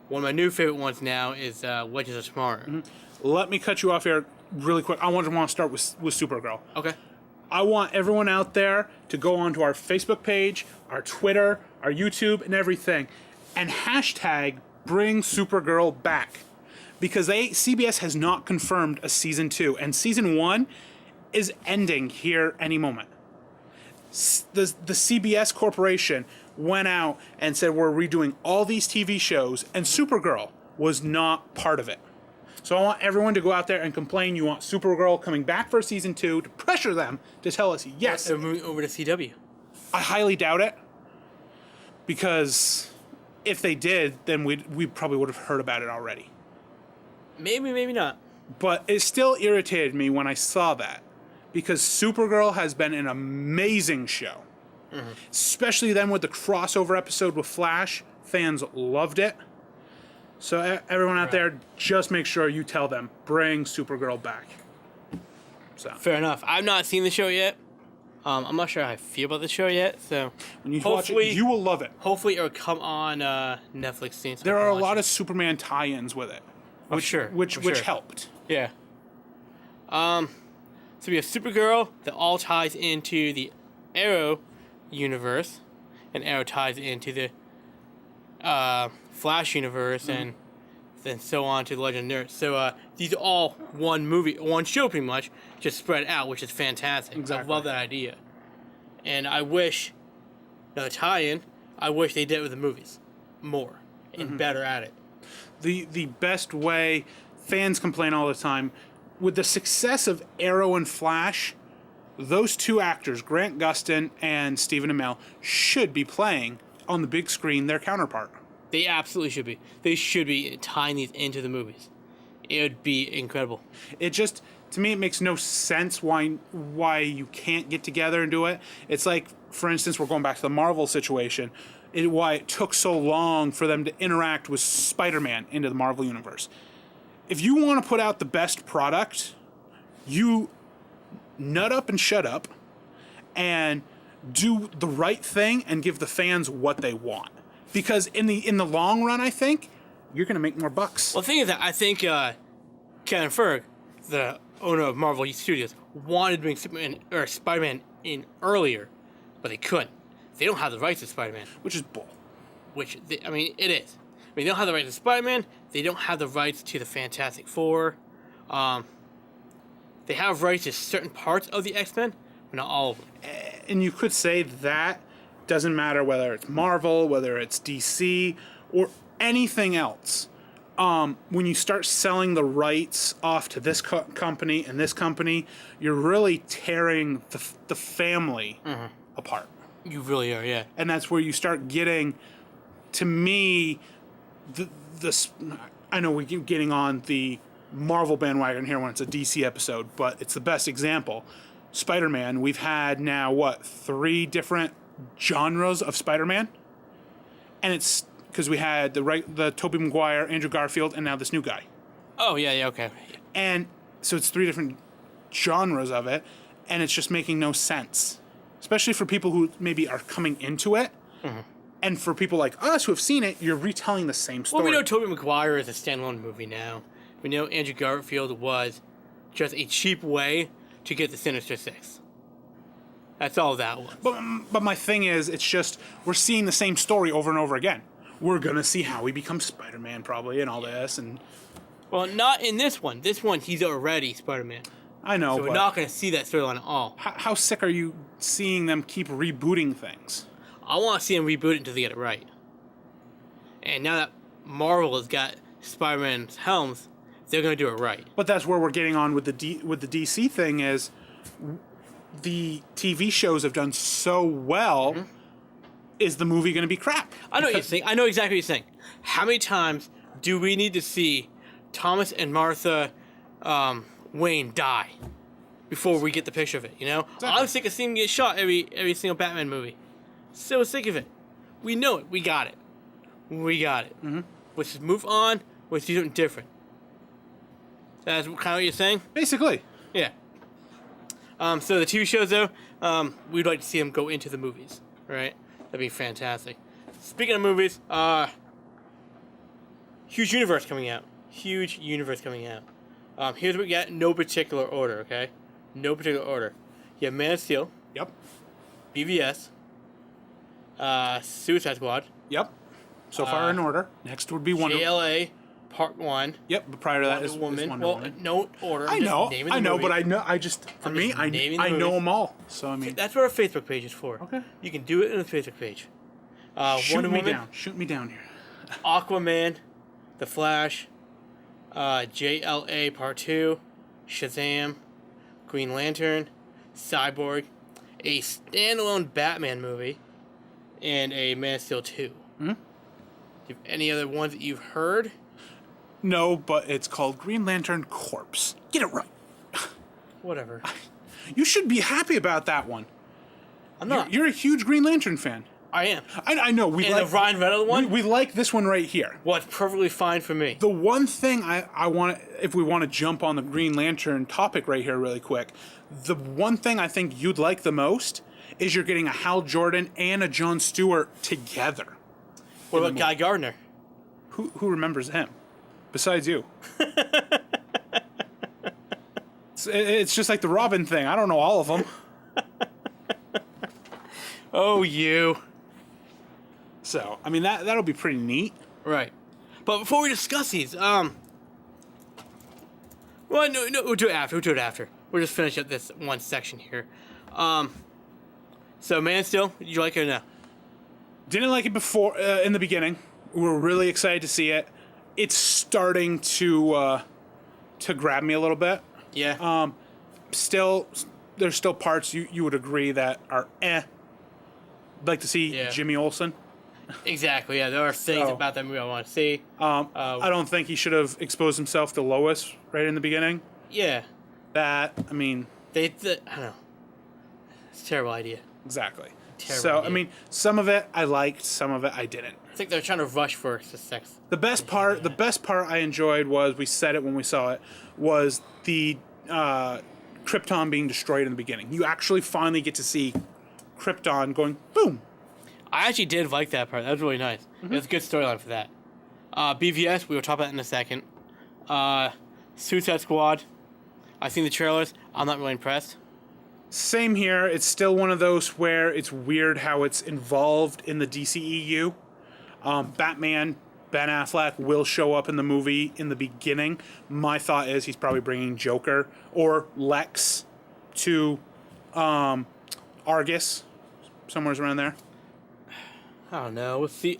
Speaker 1: one of my new favorite ones now is Legends of Tomorrow.
Speaker 2: Let me cut you off here really quick. I want to start with Supergirl.
Speaker 1: Okay.
Speaker 2: I want everyone out there to go onto our Facebook page, our Twitter, our YouTube, and everything, and hashtag bring Supergirl back. Because CBS has not confirmed a season 2, and season 1 is ending here any moment. The CBS corporation went out and said we're redoing all these TV shows, and Supergirl was not part of it. So I want everyone to go out there and complain you want Supergirl coming back for season 2 to pressure them to tell us yes.
Speaker 1: They're moving over to CW.
Speaker 2: I highly doubt it, because if they did, then we probably would have heard about it already.
Speaker 1: Maybe, maybe not.
Speaker 2: But it still irritated me when I saw that, because Supergirl has been an amazing show. Especially then with the crossover episode with Flash. Fans loved it. So everyone out there, just make sure you tell them, bring Supergirl back. So
Speaker 1: Fair enough. I've not seen the show yet. I'm not sure how I feel about the show yet. So
Speaker 2: when you watch it, you will love it.
Speaker 1: Hopefully it'll come on Netflix soon. So
Speaker 2: there are a lot of Superman tie-ins with it. Which helped.
Speaker 1: Yeah. So we have Supergirl that all ties into the Arrow universe, and Arrow ties into the Flash universe, and then so on to the Legend of Nerds. So these are all one movie, one show pretty much, just spread out, which is fantastic.
Speaker 2: Exactly.
Speaker 1: I love that idea. And I wish, another tie-in, I wish they did it with the movies more and better at it.
Speaker 2: The best way, fans complain all the time, with the success of Arrow and Flash, those two actors, Grant Gustin and Stephen Amell, should be playing on the big screen their counterpart.
Speaker 1: They absolutely should be. They should be tying these into the movies. It would be incredible.
Speaker 2: It just, to me, it makes no sense why you can't get together and do it. It's like, for instance, we're going back to the Marvel situation, why it took so long for them to interact with Spider-Man into the Marvel Universe. If you want to put out the best product, you nut up and shut up and do the right thing and give the fans what they want. Because in the long run, I think, you're going to make more bucks.
Speaker 1: Well, the thing is that I think Kevin Feige, the owner of Marvel Studios, wanted to bring Superman or Spider-Man in earlier, but they couldn't. They don't have the rights to Spider-Man.
Speaker 2: Which is bull.
Speaker 1: It is. They don't have the rights to Spider-Man. They don't have the rights to the Fantastic Four. They have rights to certain parts of the X-Men, but not all of them.
Speaker 2: And you could say that doesn't matter whether it's Marvel, whether it's DC, or anything else. When you start selling the rights off to this company and this company, you're really tearing the family apart.
Speaker 1: You really are, yeah.
Speaker 2: And that's where you start getting, to me, I know we keep getting on the Marvel bandwagon here when it's a DC episode, but it's the best example. Spider-Man, we've had now, 3 different genres of Spider-Man? And it's because we had the Tobey Maguire, Andrew Garfield, and now this new guy.
Speaker 1: Oh, yeah, okay.
Speaker 2: And so it's 3 different genres of it, and it's just making no sense. Especially for people who maybe are coming into it. And for people like us who have seen it, you're retelling the same story.
Speaker 1: Well, we know Tobey Maguire is a standalone movie now. We know Andrew Garfield was just a cheap way to get the Sinister Six. That's all that was.
Speaker 2: But my thing is, it's just, we're seeing the same story over and over again. We're going to see how he becomes Spider-Man probably and all this. And
Speaker 1: well, not in this one. This one, he's already Spider-Man.
Speaker 2: I know,
Speaker 1: so we're not going to see that storyline at all.
Speaker 2: How sick are you seeing them keep rebooting things?
Speaker 1: I want to see them reboot it until they get it right. And now that Marvel has got Spider-Man's helms, they're going to do it right.
Speaker 2: But that's where we're getting on with the DC thing is the TV shows have done so well. Is the movie going to be crap?
Speaker 1: I know what you're saying. I know exactly what you're saying. How many times do we need to see Thomas and Martha Wayne die before we get the picture of it? You know, exactly. I'm sick of seeing them get shot every single Batman movie. So sick of it. We know it. We got it. Let's just move on. Let's do something different. That's kind of what you're saying?
Speaker 2: Basically.
Speaker 1: Yeah. So the TV shows, though, we'd like to see them go into the movies, right? That'd be fantastic. Speaking of movies, huge universe coming out. Huge universe coming out. Here's what we got. No particular order, okay? No particular order. You have Man of Steel,
Speaker 2: Yep.
Speaker 1: BVS, Suicide Squad,
Speaker 2: Yep. So far in order. Next would be Wonder.
Speaker 1: JLA, Part 1.
Speaker 2: Yep. But prior to that
Speaker 1: Wonder
Speaker 2: is
Speaker 1: Woman.
Speaker 2: Wonder
Speaker 1: Well,
Speaker 2: Woman.
Speaker 1: no order.
Speaker 2: I
Speaker 1: I'm just
Speaker 2: know.
Speaker 1: naming the
Speaker 2: I know.
Speaker 1: movies.
Speaker 2: But I know. I just for
Speaker 1: I'm
Speaker 2: me,
Speaker 1: just
Speaker 2: I
Speaker 1: naming the
Speaker 2: know
Speaker 1: movies.
Speaker 2: them all. So I mean,
Speaker 1: That's what our Facebook page is for.
Speaker 2: Okay.
Speaker 1: You can do it in the Facebook page.
Speaker 2: shoot
Speaker 1: Wonder
Speaker 2: me
Speaker 1: Woman,
Speaker 2: down. Shoot me down here.
Speaker 1: Aquaman, The Flash, JLA Part 2, Shazam, Green Lantern, Cyborg, a standalone Batman movie, and a Man of Steel 2.
Speaker 2: Hmm?
Speaker 1: Do you have any other ones that you've heard?
Speaker 2: No, but it's called Green Lantern Corpse. Get it right.
Speaker 1: Whatever.
Speaker 2: You should be happy about that one.
Speaker 1: I'm not.
Speaker 2: You're a huge Green Lantern fan.
Speaker 1: I am.
Speaker 2: I know. We
Speaker 1: And
Speaker 2: like
Speaker 1: the Ryan Reynolds one?
Speaker 2: We like this one right here.
Speaker 1: Well, it's perfectly fine for me.
Speaker 2: The one thing I want, if we want to jump on the Green Lantern topic right here really quick, the one thing I think you'd like the most is you're getting a Hal Jordan and a Jon Stewart together.
Speaker 1: What
Speaker 2: in
Speaker 1: about
Speaker 2: the
Speaker 1: Guy Gardner?
Speaker 2: Who remembers him? Besides you. It's just like the Robin thing. I don't know all of them.
Speaker 1: Oh, you.
Speaker 2: So, I mean, that'll be pretty neat.
Speaker 1: Right. But before we discuss these, well, no, we'll do it after. We'll just finish up this one section here. So Man of Steel, did you like it or no?
Speaker 2: Didn't like it before, in the beginning. We were really excited to see it. It's starting to grab me a little bit.
Speaker 1: Yeah.
Speaker 2: Still, there's still parts you would agree that are eh. I'd like to see
Speaker 1: Yeah.
Speaker 2: Jimmy Olsen.
Speaker 1: Exactly. Yeah, there are things
Speaker 2: So-
Speaker 1: about that movie I want to see.
Speaker 2: I don't think he should have exposed himself to Lois right in the beginning.
Speaker 1: Yeah.
Speaker 2: That, I mean,
Speaker 1: I don't know. It's a terrible idea.
Speaker 2: exactly.
Speaker 1: Terrible
Speaker 2: So,
Speaker 1: idea.
Speaker 2: I mean, some of it I liked, some of it I didn't.
Speaker 1: I think they're trying to rush for success.
Speaker 2: The best part I enjoyed was, we said it when we saw it, was the Krypton being destroyed in the beginning. You actually finally get to see Krypton going boom.
Speaker 1: I actually did like that part. That was really nice. It was a good storyline for that. BVS, we will talk about that in a second. Suicide Squad, I've seen the trailers. I'm not really impressed.
Speaker 2: Same here. It's still one of those where it's weird how it's involved in the DCEU. Batman, Ben Affleck will show up in the movie in the beginning. My thought is he's probably bringing Joker or Lex to Argus, somewhere around there.
Speaker 1: I don't know. We'll see.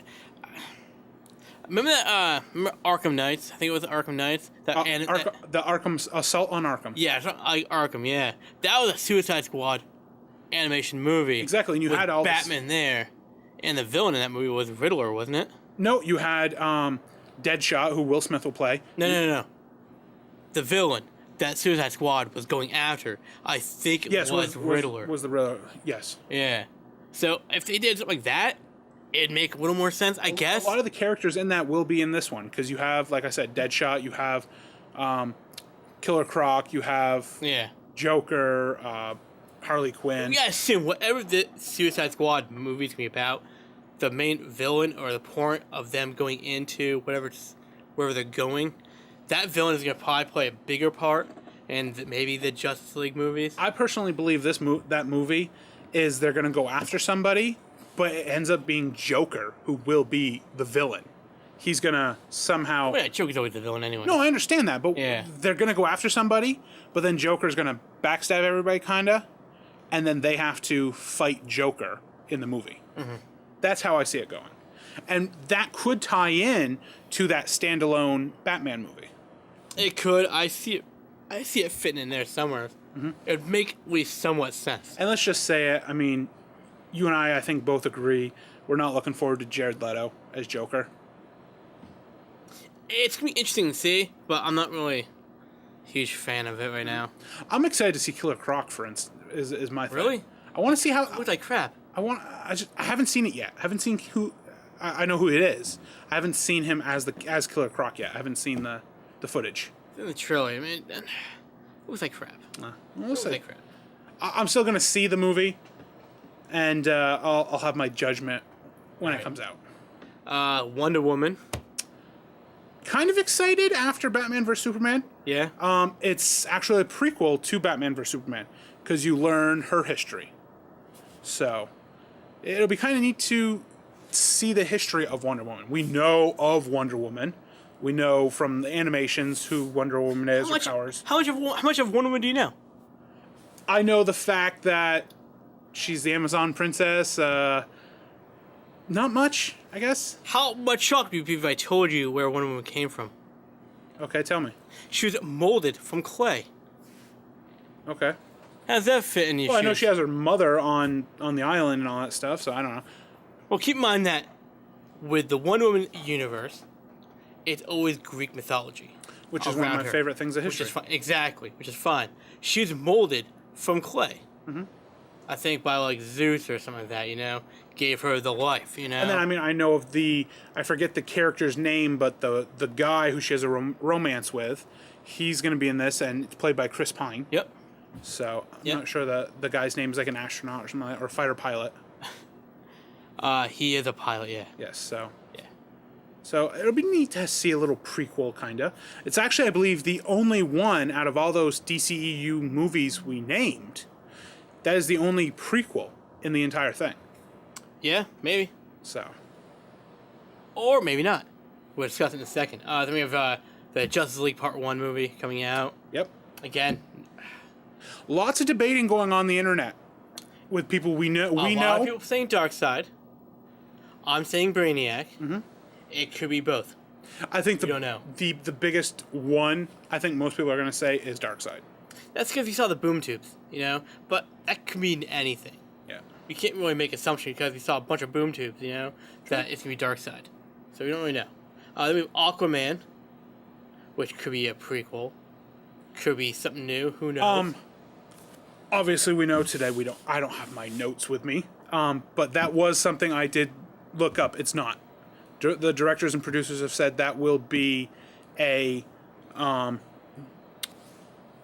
Speaker 1: Remember that? Remember Arkham Knights? I think it was Arkham Knights.
Speaker 2: The Arkham Assault on Arkham.
Speaker 1: Yeah, it's not like Arkham. Yeah, that was a Suicide Squad animation movie.
Speaker 2: Exactly, and you
Speaker 1: with
Speaker 2: had all this-
Speaker 1: Batman there, and the villain in that movie was Riddler, wasn't it?
Speaker 2: No, you had Deadshot, who Will Smith will play.
Speaker 1: No. The villain that Suicide Squad was going after, I think, was Riddler.
Speaker 2: Was the Riddler? Yes.
Speaker 1: Yeah. So if they did something like that, it'd make a little more sense, I guess.
Speaker 2: A lot of the characters in that will be in this one because you have, like I said, Deadshot. You have Killer Croc. You have
Speaker 1: Yeah.
Speaker 2: Joker, Harley Quinn.
Speaker 1: We gotta assume whatever the Suicide Squad movie's gonna be about, the main villain or the point of them going into wherever they're going, that villain is gonna probably play a bigger part in maybe the Justice League movies.
Speaker 2: I personally believe that movie is they're going to go after somebody, but it ends up being Joker who will be the villain. He's going to somehow...
Speaker 1: Well, yeah, Joker's always the villain anyway.
Speaker 2: No, I understand that, but
Speaker 1: Yeah.
Speaker 2: they're going to go after somebody, but then Joker's going to backstab everybody, kind of, and then they have to fight Joker in the movie. Mm-hmm. That's how I see it going. And that could tie in to that standalone Batman movie.
Speaker 1: It could. I see it fitting in there somewhere. Mm-hmm. It would make at least somewhat sense.
Speaker 2: And let's just say it, I mean, you and I think, both agree we're not looking forward to Jared Leto as Joker.
Speaker 1: It's going to be interesting to see, but I'm not really a huge fan of it right now.
Speaker 2: I'm excited to see Killer Croc, for instance, is my thing.
Speaker 1: Really?
Speaker 2: I want to see how...
Speaker 1: It looks like crap.
Speaker 2: I haven't seen it yet. I haven't seen who... I know who it is. I haven't seen him as Killer Croc yet. I haven't seen the footage.
Speaker 1: In the trailer, I mean, it looks like crap.
Speaker 2: We'll see.
Speaker 1: Like crap.
Speaker 2: I'm still going to see the movie, and I'll have my judgment when it comes out.
Speaker 1: Wonder Woman.
Speaker 2: kind of excited after Batman vs Superman.
Speaker 1: Yeah.
Speaker 2: It's actually a prequel to Batman vs Superman because you learn her history. So it'll be kind of neat to see the history of Wonder Woman. We know of Wonder Woman. We know from the animations who Wonder Woman is, her powers.
Speaker 1: How much of Wonder Woman do you know?
Speaker 2: I know the fact that she's the Amazon princess. Not much, I guess.
Speaker 1: How much shock would you be if I told you where Wonder Woman came from?
Speaker 2: Okay, tell me.
Speaker 1: She was molded from clay.
Speaker 2: Okay.
Speaker 1: How does that fit in your shoes?
Speaker 2: I know she has her mother on the island and all that stuff, so I don't know.
Speaker 1: Well, keep in mind that with the Wonder Woman universe, it's always Greek mythology.
Speaker 2: Which is one of my favorite things of history.
Speaker 1: Which is fine. Exactly, which is fine. She was molded from clay. Mm-hmm. I think by like Zeus or something like that, you know, gave her the life, you know.
Speaker 2: And then I know of I forget the character's name, but the guy who she has a romance with, he's going to be in this, and it's played by Chris Pine.
Speaker 1: Yep.
Speaker 2: So I'm not sure the guy's name is like an astronaut or something like that, or a fighter pilot.
Speaker 1: He is a pilot, yeah.
Speaker 2: Yes. So.
Speaker 1: Yeah.
Speaker 2: So it'll be neat to see a little prequel, kinda. It's actually, I believe, the only one out of all those DCEU movies we named. That is the only prequel in the entire thing.
Speaker 1: Yeah, maybe.
Speaker 2: So.
Speaker 1: Or maybe not. We'll discuss it in a second. Then we have the Justice League Part 1 movie coming out.
Speaker 2: Yep.
Speaker 1: Again.
Speaker 2: Lots of debating going on the internet with people we know.
Speaker 1: A lot of people saying Darkseid. I'm saying Brainiac. Mm-hmm. It could be both.
Speaker 2: I think
Speaker 1: we don't know.
Speaker 2: The biggest one, I think most people are going to say, is Darkseid. That's
Speaker 1: because you saw the boom tubes, you know? But that could mean anything.
Speaker 2: Yeah.
Speaker 1: We can't really make assumptions because we saw a bunch of boom tubes, you know, that it's going to be Darkseid. So we don't really know. Then we have Aquaman, which could be a prequel. Could be something new. Who knows?
Speaker 2: Obviously, we know today I don't have my notes with me. But that was something I did look up. It's not. The directors and producers have said that will be a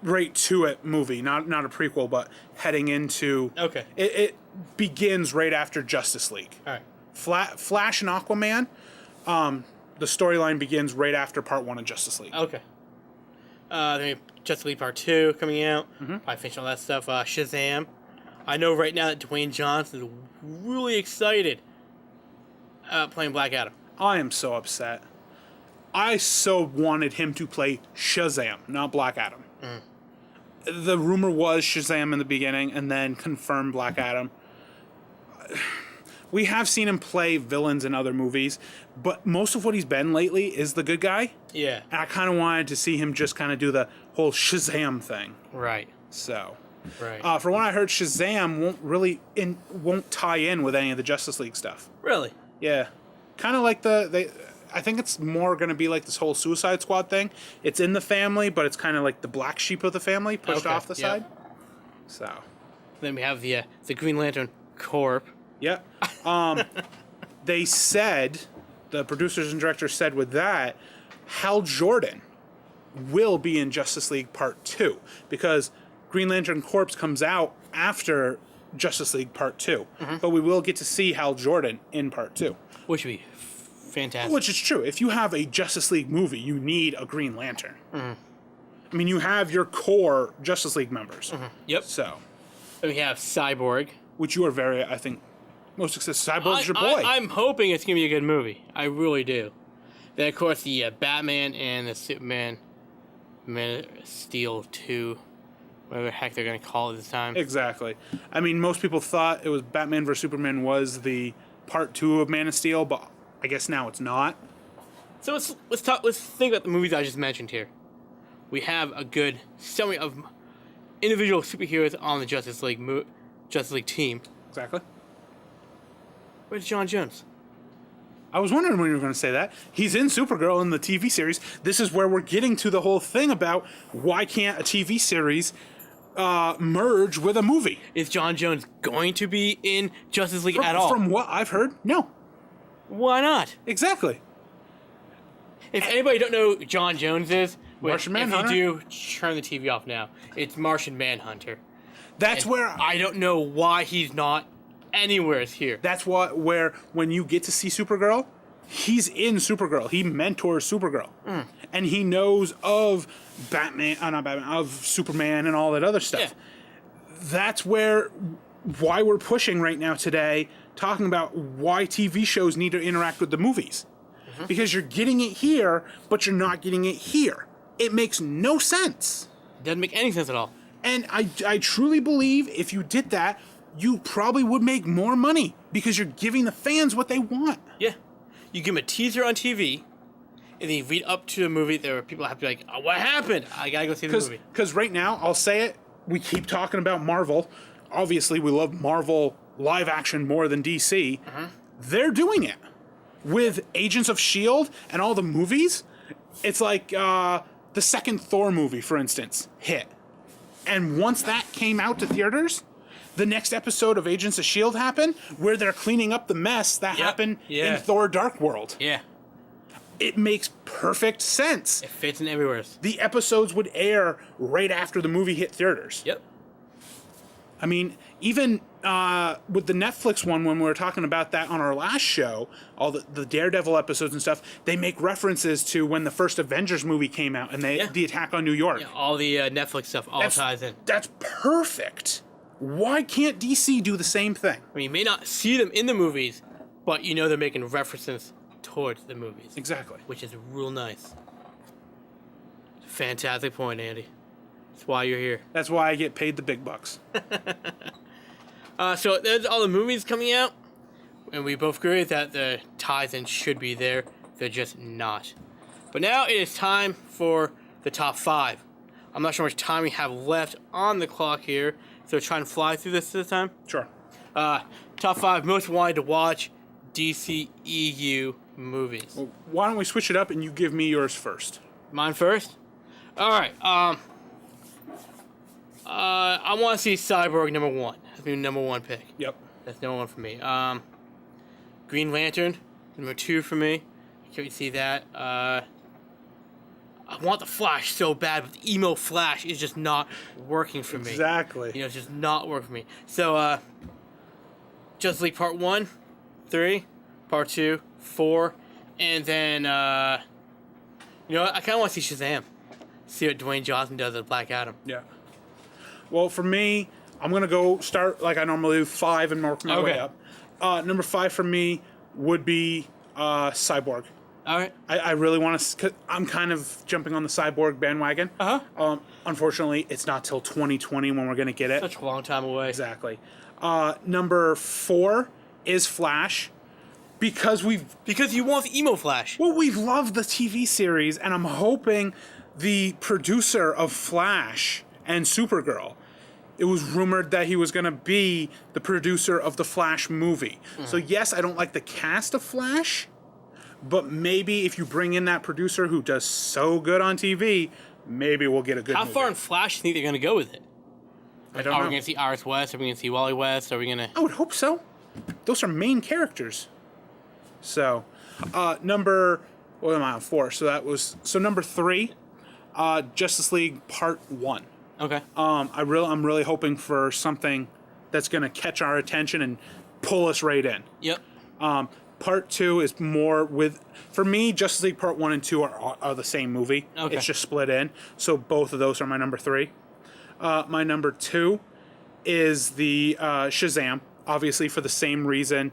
Speaker 2: right to it movie, not a prequel, but heading into.
Speaker 1: Okay.
Speaker 2: It begins right after Justice League.
Speaker 1: All right.
Speaker 2: Flash and Aquaman, the storyline begins right after Part 1 of Justice League.
Speaker 1: Okay. Then we have Justice League Part 2 coming out.
Speaker 2: Mm-hmm.
Speaker 1: Probably finish all that stuff. Shazam. I know right now that Dwayne Johnson is really excited playing Black Adam.
Speaker 2: I am so upset. I so wanted him to play Shazam, not Black Adam. Mm. The rumor was Shazam in the beginning and then confirmed Black Adam. We have seen him play villains in other movies, but most of what he's been lately is the good guy.
Speaker 1: Yeah.
Speaker 2: And I kind of wanted to see him just kind of do the whole Shazam thing.
Speaker 1: Right.
Speaker 2: So.
Speaker 1: Right.
Speaker 2: From what I heard, Shazam won't tie in with any of the Justice League stuff.
Speaker 1: Really?
Speaker 2: Yeah. Kind of like I think it's more going to be like this whole Suicide Squad thing. It's in the family, but it's kind of like the black sheep of the family pushed off the side. So.
Speaker 1: Then we have the Green Lantern Corps.
Speaker 2: Yeah. They said, the producers and directors said with that, Hal Jordan will be in Justice League Part 2 because Green Lantern Corps comes out after Justice League Part 2. Mm-hmm. But we will get to see Hal Jordan in Part 2.
Speaker 1: Which would be fantastic.
Speaker 2: Which is true. If you have a Justice League movie, you need a Green Lantern. Mm-hmm. I mean, you have your core Justice League members.
Speaker 1: Mm-hmm. Yep.
Speaker 2: So.
Speaker 1: Then we have Cyborg.
Speaker 2: Which you are very, I think, most successful. Cyborg's your boy.
Speaker 1: I'm hoping it's going to be a good movie. I really do. Then, of course, the Batman and the Superman Man of Steel 2. Whatever the heck they're going to call it this time.
Speaker 2: Exactly. I mean, most people thought it was Batman vs. Superman was the Part 2 of Man of Steel, but I guess now it's not.
Speaker 1: So let's think about the movies I just mentioned here. We have a good summary of individual superheroes on the Justice League team.
Speaker 2: Exactly.
Speaker 1: Where's John Jones?
Speaker 2: I was wondering when you were going to say that. He's in Supergirl in the TV series. This is where we're getting to the whole thing about why can't a TV series merge with a movie.
Speaker 1: Is John Jones going to be in Justice League at all?
Speaker 2: From what I've heard, no.
Speaker 1: Why not?
Speaker 2: Exactly.
Speaker 1: If anybody don't know who John Jones is,
Speaker 2: Martian Manhunter?
Speaker 1: If you do, turn the TV off now. It's Martian Manhunter.
Speaker 2: That's where
Speaker 1: I don't know why he's not anywhere here.
Speaker 2: That's where when you get to see Supergirl, he's in Supergirl. He mentors Supergirl, and he knows of Batman, not Batman, of Superman and all that other stuff.
Speaker 1: Yeah.
Speaker 2: That's why we're pushing right now today, talking about why TV shows need to interact with the movies, because you're getting it here, but you're not getting it here. It makes no sense.
Speaker 1: Doesn't make any sense at all.
Speaker 2: And I truly believe if you did that, you probably would make more money because you're giving the fans what they want.
Speaker 1: Yeah. You give them a teaser on TV, and then you lead up to a movie where people have to be like, oh, what happened? I gotta go see the movie.
Speaker 2: Because right now, I'll say it, we keep talking about Marvel. Obviously, we love Marvel live action more than DC. They're doing it with Agents of S.H.I.E.L.D. and all the movies. It's like the second Thor movie, for instance, hit. And once that came out to theaters, the next episode of Agents of S.H.I.E.L.D. happened where they're cleaning up the mess that happened in Thor Dark World.
Speaker 1: Yeah.
Speaker 2: It makes perfect sense.
Speaker 1: It fits in everywhere.
Speaker 2: The episodes would air right after the movie hit theaters.
Speaker 1: Yep.
Speaker 2: I mean, even with the Netflix one, when we were talking about that on our last show, all the Daredevil episodes and stuff, they make references to when the first Avengers movie came out and the attack on New York.
Speaker 1: Yeah, all the Netflix stuff ties in.
Speaker 2: That's perfect. Why can't DC do the same thing?
Speaker 1: I mean, you may not see them in the movies, but you know they're making references towards the movies.
Speaker 2: Exactly.
Speaker 1: Which is real nice. Fantastic point, Andy. That's why you're here.
Speaker 2: That's why I get paid the big bucks.
Speaker 1: So there's all the movies coming out, and we both agree that the ties-in should be there. They're just not. But now it is time for the top 5. I'm not sure how much time we have left on the clock here, so try and fly through this time.
Speaker 2: Sure.
Speaker 1: Top 5 most wanted to watch DCEU movies.
Speaker 2: Well, why don't we switch it up and you give me yours first?
Speaker 1: Mine first? Alright, I want to see Cyborg number 1. That's my number 1 pick.
Speaker 2: Yep.
Speaker 1: That's number 1 for me. Green Lantern, number 2 for me. Can we see that? I want the Flash so bad, but the emo Flash is just not working for me.
Speaker 2: Exactly.
Speaker 1: You know, it's just not working for me. So, Justice League Part 1, 3, Part 2, 4, and then, you know what? I kind of want to see Shazam. See what Dwayne Johnson does as Black Adam.
Speaker 2: Yeah. Well, for me, I'm going to go start like I normally do, 5 and work my way up. Number 5 for me would be Cyborg.
Speaker 1: All right.
Speaker 2: I really want to... I'm kind of jumping on the Cyborg bandwagon. Unfortunately, it's not till 2020 when we're going to get it.
Speaker 1: Such a long time away.
Speaker 2: Exactly. Number 4 is Flash. Because
Speaker 1: you want the emo Flash.
Speaker 2: Well, we've loved the TV series, and I'm hoping the producer of Flash and Supergirl, it was rumored that he was going to be the producer of the Flash movie. So yes, I don't like the cast of Flash, but maybe if you bring in that producer who does so good on TV, maybe we'll get a good movie.
Speaker 1: How far in Flash do you think they're going to go with it?
Speaker 2: I don't know.
Speaker 1: Are we going to see Iris West? Are we going to see Wally West? Are we going to...
Speaker 2: I would hope so. Those are main characters. So, number... What am I on? 4. So that was... So number 3, Justice League Part 1.
Speaker 1: Okay.
Speaker 2: I'm really hoping for something that's going to catch our attention and pull us right in.
Speaker 1: Yep.
Speaker 2: Part 2 is more with... For me, Justice League Part 1 and 2 are the same movie.
Speaker 1: Okay.
Speaker 2: It's just split in. So both of those are my number 3. My number 2 is the Shazam, obviously for the same reason.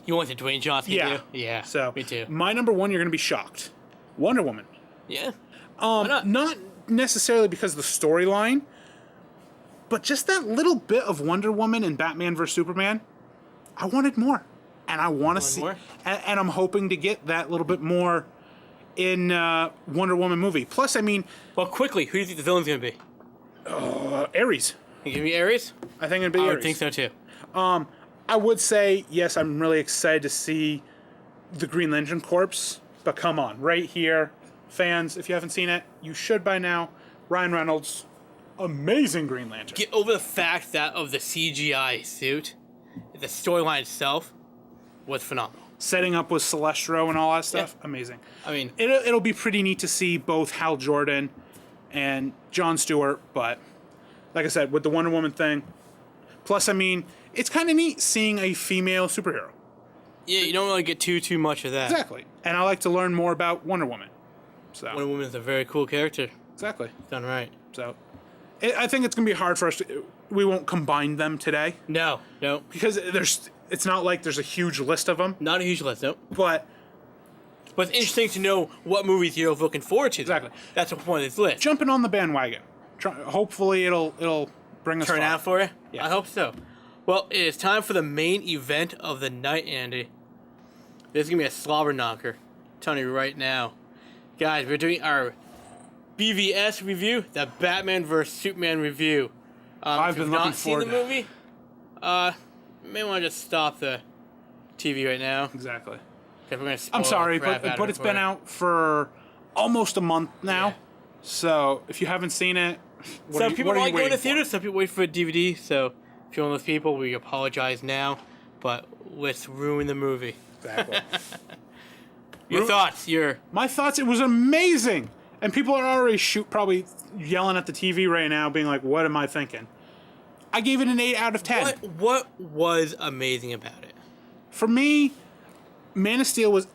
Speaker 1: You want the Dwayne Johnson?
Speaker 2: Yeah.
Speaker 1: Yeah.
Speaker 2: So
Speaker 1: me too.
Speaker 2: My number 1, you're going to be shocked. Wonder Woman.
Speaker 1: Yeah. Why
Speaker 2: Not necessarily because of the storyline, but just that little bit of Wonder Woman and Batman vs Superman. I wanted more, and I want to see,
Speaker 1: more?
Speaker 2: and I'm hoping to get that little bit more in Wonder Woman movie. Plus, I mean,
Speaker 1: well, quickly, who do you think the villain's going to be?
Speaker 2: Ares.
Speaker 1: You give me Ares?
Speaker 2: I think it'd be
Speaker 1: I
Speaker 2: Ares.
Speaker 1: would think so too.
Speaker 2: I would say yes. I'm really excited to see the Green Lantern Corps, but come on, right here. Fans, if you haven't seen it, you should by now. Ryan Reynolds, amazing Green Lantern.
Speaker 1: Get over the fact that of the CGI suit, the storyline itself was phenomenal.
Speaker 2: Setting up with Celestro and all that stuff, amazing.
Speaker 1: I mean,
Speaker 2: It'll be pretty neat to see both Hal Jordan and Jon Stewart, but like I said, with the Wonder Woman thing, plus, I mean, it's kind of neat seeing a female superhero.
Speaker 1: Yeah, you don't really get too much of that.
Speaker 2: Exactly. And I like to learn more about Wonder Woman. So
Speaker 1: Wonder Woman is a very cool character.
Speaker 2: exactly.
Speaker 1: Done right.
Speaker 2: So I think it's going to be hard for us to... We won't combine them today.
Speaker 1: No.
Speaker 2: Because it's not like there's a huge list of them.
Speaker 1: Not a huge list, no.
Speaker 2: But
Speaker 1: it's interesting to know what movies you're looking forward to.
Speaker 2: Exactly.
Speaker 1: That's the point of this list.
Speaker 2: jumping on the bandwagon. Hopefully it'll bring us
Speaker 1: Turn
Speaker 2: far.
Speaker 1: out for you?
Speaker 2: Yeah.
Speaker 1: I hope so. Well, it is time for the main event of the night, Andy. This is going to be a slobber knocker. I'm telling you right now. Guys, we're doing our BVS review, the Batman vs. Superman review.
Speaker 2: I've been looking forward
Speaker 1: to the movie, you may want to just stop the TV right now.
Speaker 2: Exactly.
Speaker 1: We're gonna
Speaker 2: I'm sorry,
Speaker 1: the crap out
Speaker 2: but
Speaker 1: of it
Speaker 2: it's
Speaker 1: for
Speaker 2: been
Speaker 1: you.
Speaker 2: out for almost a month now.
Speaker 1: Yeah.
Speaker 2: So if you haven't seen it,
Speaker 1: Some people
Speaker 2: what are
Speaker 1: like
Speaker 2: you
Speaker 1: going to
Speaker 2: waiting for?
Speaker 1: theaters, some people wait for a DVD, so if you're one of those people, we apologize now, but let's ruin the movie.
Speaker 2: Exactly.
Speaker 1: Your thoughts,
Speaker 2: My thoughts, it was amazing. And people are already probably yelling at the TV right now, being like, what am I thinking? I gave it an 8 out of 10.
Speaker 1: What was amazing about it?
Speaker 2: For me, Man of Steel was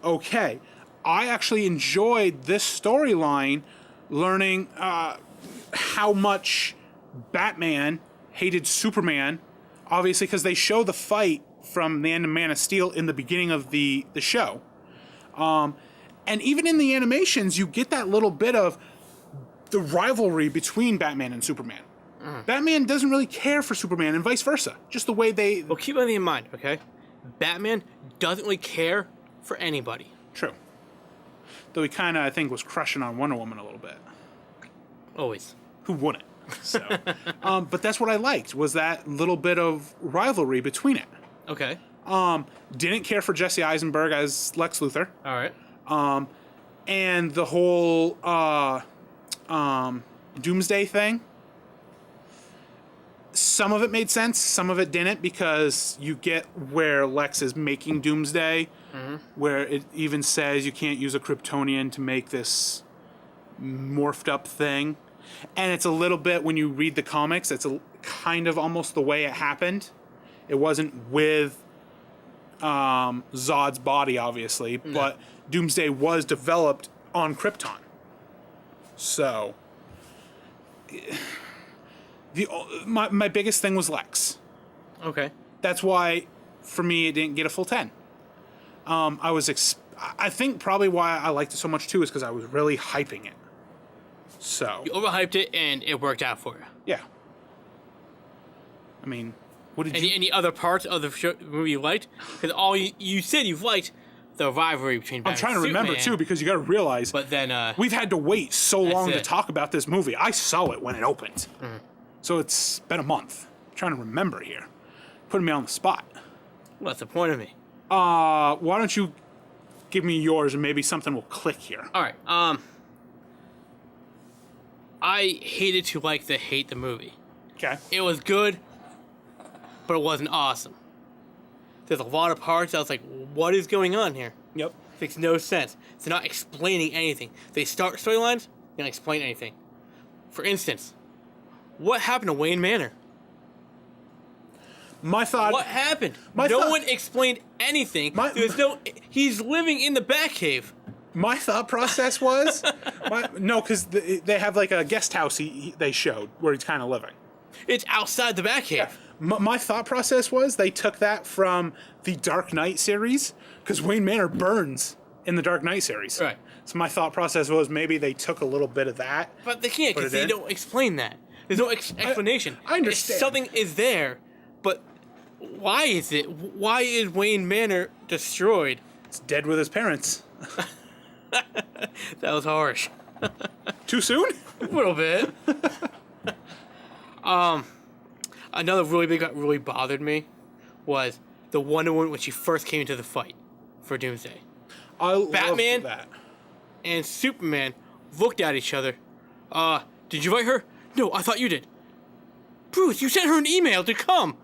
Speaker 2: okay. I actually enjoyed this storyline, learning how much Batman hated Superman, obviously because they show the fight from the end of Man of Steel in the beginning of the show. And even in the animations, you get that little bit of the rivalry between Batman and Superman. Batman doesn't really care for Superman and vice versa. Just the way they...
Speaker 1: Well, keep one thing in mind, okay? Batman doesn't really care for anybody.
Speaker 2: True. Though he kind of, I think, was crushing on Wonder Woman a little bit.
Speaker 1: Always.
Speaker 2: Who wouldn't? So, but that's what I liked, was that little bit of rivalry between it.
Speaker 1: Okay.
Speaker 2: Didn't care for Jesse Eisenberg as Lex Luthor.
Speaker 1: All right.
Speaker 2: And the whole Doomsday thing. Some of it made sense, some of it didn't, because you get where Lex is making Doomsday, where it even says you can't use a Kryptonian to make this morphed up thing. And it's a little bit, when you read the comics, it's a kind of almost the way it happened. It wasn't with Zod's body, obviously, but Doomsday was developed on Krypton. So, my biggest thing was Lex.
Speaker 1: Okay.
Speaker 2: That's why, for me, it didn't get a full 10. I think probably why I liked it so much, too, is because I was really hyping it. So.
Speaker 1: You overhyped it, and it worked out for you.
Speaker 2: Yeah. I mean, what did you...
Speaker 1: Any other parts of the movie you liked? Because all you said you've liked the rivalry between Batman
Speaker 2: I'm trying to
Speaker 1: and
Speaker 2: remember,
Speaker 1: Superman,
Speaker 2: too, because you got to realize...
Speaker 1: But then...
Speaker 2: we've had to wait so long to
Speaker 1: it.
Speaker 2: talk about this movie. I saw it when it opened. So it's been a month. I'm trying to remember here. Putting me on the spot.
Speaker 1: Well, that's the point of me.
Speaker 2: Why don't you give me yours and maybe something will click here.
Speaker 1: All right. I hated to hate the movie.
Speaker 2: Okay.
Speaker 1: It was good, but it wasn't awesome. There's a lot of parts I was like, what is going on here?
Speaker 2: Yep.
Speaker 1: Makes no sense. They're not explaining anything. They start storylines, they don't explain anything. For instance, what happened to Wayne Manor?
Speaker 2: My thought...
Speaker 1: What happened?
Speaker 2: My
Speaker 1: No
Speaker 2: thought-
Speaker 1: one explained anything.
Speaker 2: My-
Speaker 1: He's living in the Batcave.
Speaker 2: My thought process was... no, because they have like a guest house they showed where he's kind of living.
Speaker 1: It's outside the Batcave.
Speaker 2: Yeah. My thought process was they took that from the Dark Knight series, because Wayne Manor burns in the Dark Knight series.
Speaker 1: Right.
Speaker 2: So my thought process was maybe they took a little bit of that.
Speaker 1: But they can't, because
Speaker 2: Put it
Speaker 1: they
Speaker 2: in.
Speaker 1: don't explain that. There's no explanation.
Speaker 2: I understand.
Speaker 1: Something is there, but why is it? Why is Wayne Manor destroyed?
Speaker 2: It's dead with his parents.
Speaker 1: That was harsh.
Speaker 2: Too soon?
Speaker 1: A little bit. Another really big that really bothered me was the Wonder Woman when she first came into the fight for Doomsday.
Speaker 2: loved
Speaker 1: Batman?
Speaker 2: that.
Speaker 1: And Superman looked at each other. Did you invite her? No, I thought you did. Bruce, you sent her an email to come.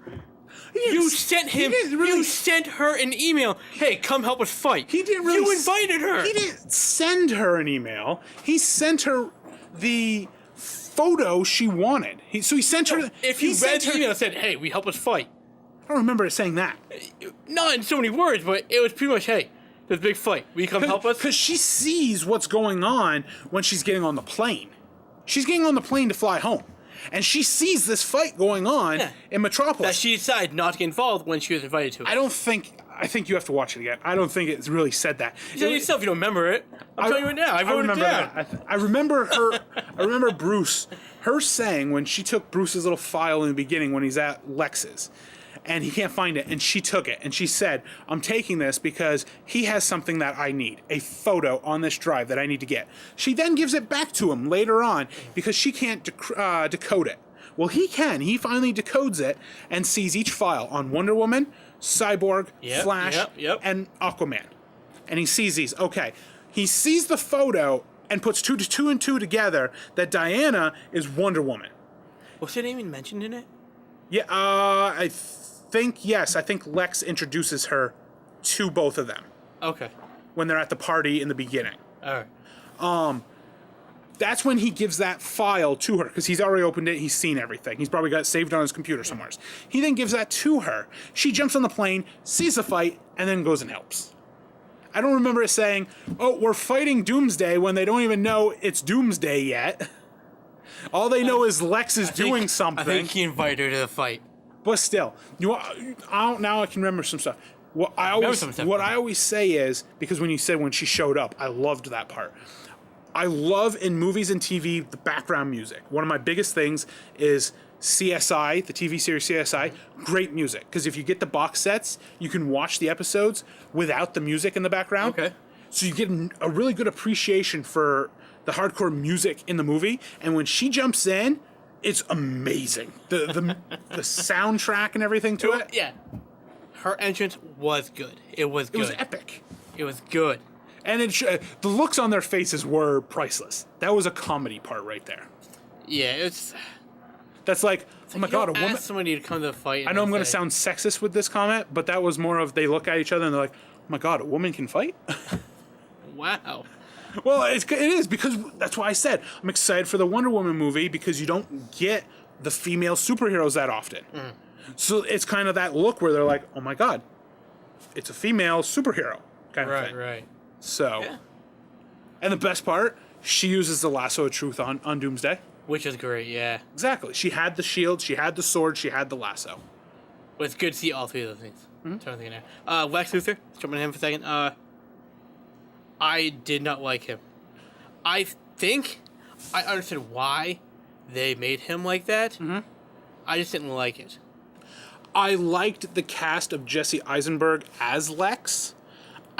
Speaker 1: You sent him. You sent her an email. Hey, come help us fight.
Speaker 2: He didn't really.
Speaker 1: You invited her.
Speaker 2: He didn't send her an email. He sent her the photo she wanted. So he sent her.
Speaker 1: If
Speaker 2: he
Speaker 1: you read
Speaker 2: sent
Speaker 1: the email and said, "Hey, we help us fight,"
Speaker 2: don't remember it saying that.
Speaker 1: Not in so many words, but it was pretty much, hey, there's a big fight. Will you come help us?
Speaker 2: Because she sees what's going on when she's getting on the plane. She's getting on the plane to fly home. And she sees this fight going on in Metropolis.
Speaker 1: That she decided not to get involved when she was invited to it.
Speaker 2: I think you have to watch it again. I don't think it's really said that.
Speaker 1: You said yourself you don't remember it. I'm telling you right now. I wrote it down.
Speaker 2: I remember her. I remember Bruce. Her saying when she took Bruce's little file in the beginning when he's at Lex's, and he can't find it, and she took it, and she said, "I'm taking this because he has something that I need, a photo on this drive that I need to get." She then gives it back to him later on because she can't decode it. Well, he can. He finally decodes it and sees each file on Wonder Woman, Cyborg, Flash, and Aquaman. And he sees these. Okay. He sees the photo and puts two and two together that Diana is Wonder Woman.
Speaker 1: Was her name even mentioned in it?
Speaker 2: Yeah, I think, yes. I think Lex introduces her to both of them.
Speaker 1: Okay.
Speaker 2: When they're at the party in the beginning.
Speaker 1: All right.
Speaker 2: That's when he gives that file to her, because he's already opened it, he's seen everything. He's probably got it saved on his computer somewhere. He then gives that to her. She jumps on the plane, sees the fight, and then goes and helps. I don't remember it saying, "Oh, we're fighting Doomsday," when they don't even know it's Doomsday yet. All they know is Lex is doing something.
Speaker 1: I think he invited her to the fight.
Speaker 2: But still, now I can remember some stuff. What I always say is, because when you said when she showed up, I loved that part. I love in movies and TV the background music. One of my biggest things is CSI, the TV series CSI, great music. Because if you get the box sets, you can watch the episodes without the music in the background.
Speaker 1: Okay.
Speaker 2: So you get a really good appreciation for the hardcore music in the movie. And when she jumps in, it's amazing. The soundtrack and everything to it.
Speaker 1: Yeah. Her entrance was good. It was good.
Speaker 2: It was epic.
Speaker 1: It was good.
Speaker 2: And the looks on their faces were priceless. That was a comedy part right there.
Speaker 1: Yeah, it's...
Speaker 2: That's like, oh my God, a woman...
Speaker 1: Ask somebody to come to the fight.
Speaker 2: I know I'm going to sound sexist with this comment, but that was more of they look at each other and they're like, oh my God, a woman can fight?
Speaker 1: Wow.
Speaker 2: Well, it is, because that's why I said I'm excited for the Wonder Woman movie, because you don't get the female superheroes that often. Mm. So it's kind of that look where they're like, oh my God, it's a female superhero kind of thing.
Speaker 1: Right.
Speaker 2: So, and the best part, she uses the lasso of truth on Doomsday.
Speaker 1: Which is great, yeah.
Speaker 2: Exactly. She had the shield, she had the sword, she had the lasso.
Speaker 1: Well, it's good to see all three of those things. Mm-hmm. Lex Luthor, jumping to him for a second. I did not like him. I think I understood why they made him like that. Mm-hmm. I just didn't like it.
Speaker 2: I liked the cast of Jesse Eisenberg as Lex.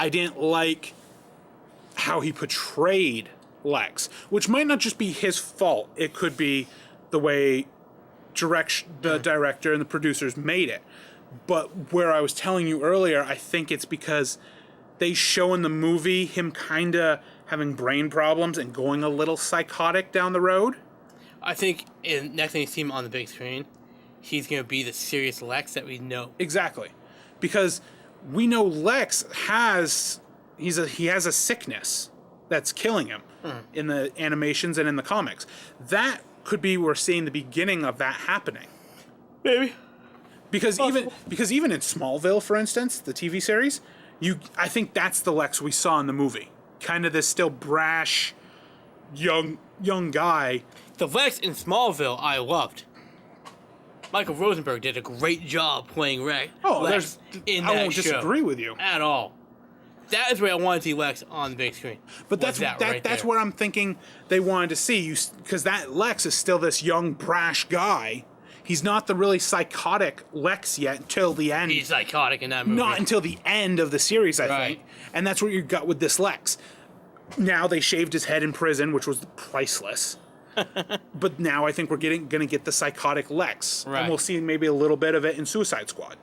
Speaker 2: I didn't like how he portrayed Lex, which might not just be his fault. It could be the way the director and the producers made it. But where I was telling you earlier, I think it's because they show in the movie him kind of having brain problems and going a little psychotic down the road. I think
Speaker 1: next time you see him on the big screen, he's going to be the serious Lex that we know.
Speaker 2: Exactly. Because we know Lex has a sickness that's killing him in the animations and in the comics. That could be we're seeing the beginning of that happening.
Speaker 1: Maybe.
Speaker 2: Because even in Smallville, for instance, the TV series, I think that's the Lex we saw in the movie. Kind of this still brash, young guy.
Speaker 1: The Lex in Smallville I loved. Michael Rosenberg did a great job playing Lex in that show.
Speaker 2: I won't disagree with you.
Speaker 1: At all. That is where I wanted to see Lex on the big screen.
Speaker 2: But that's what I'm thinking they wanted to see. Because that Lex is still this young, brash guy. He's not the really psychotic Lex yet until the end.
Speaker 1: He's psychotic in that movie.
Speaker 2: Not until the end of the series, I think. And that's what you got with this Lex. Now they shaved his head in prison, which was priceless. But now I think we're going to get the psychotic Lex. Right. And we'll see maybe a little bit of it in Suicide Squad.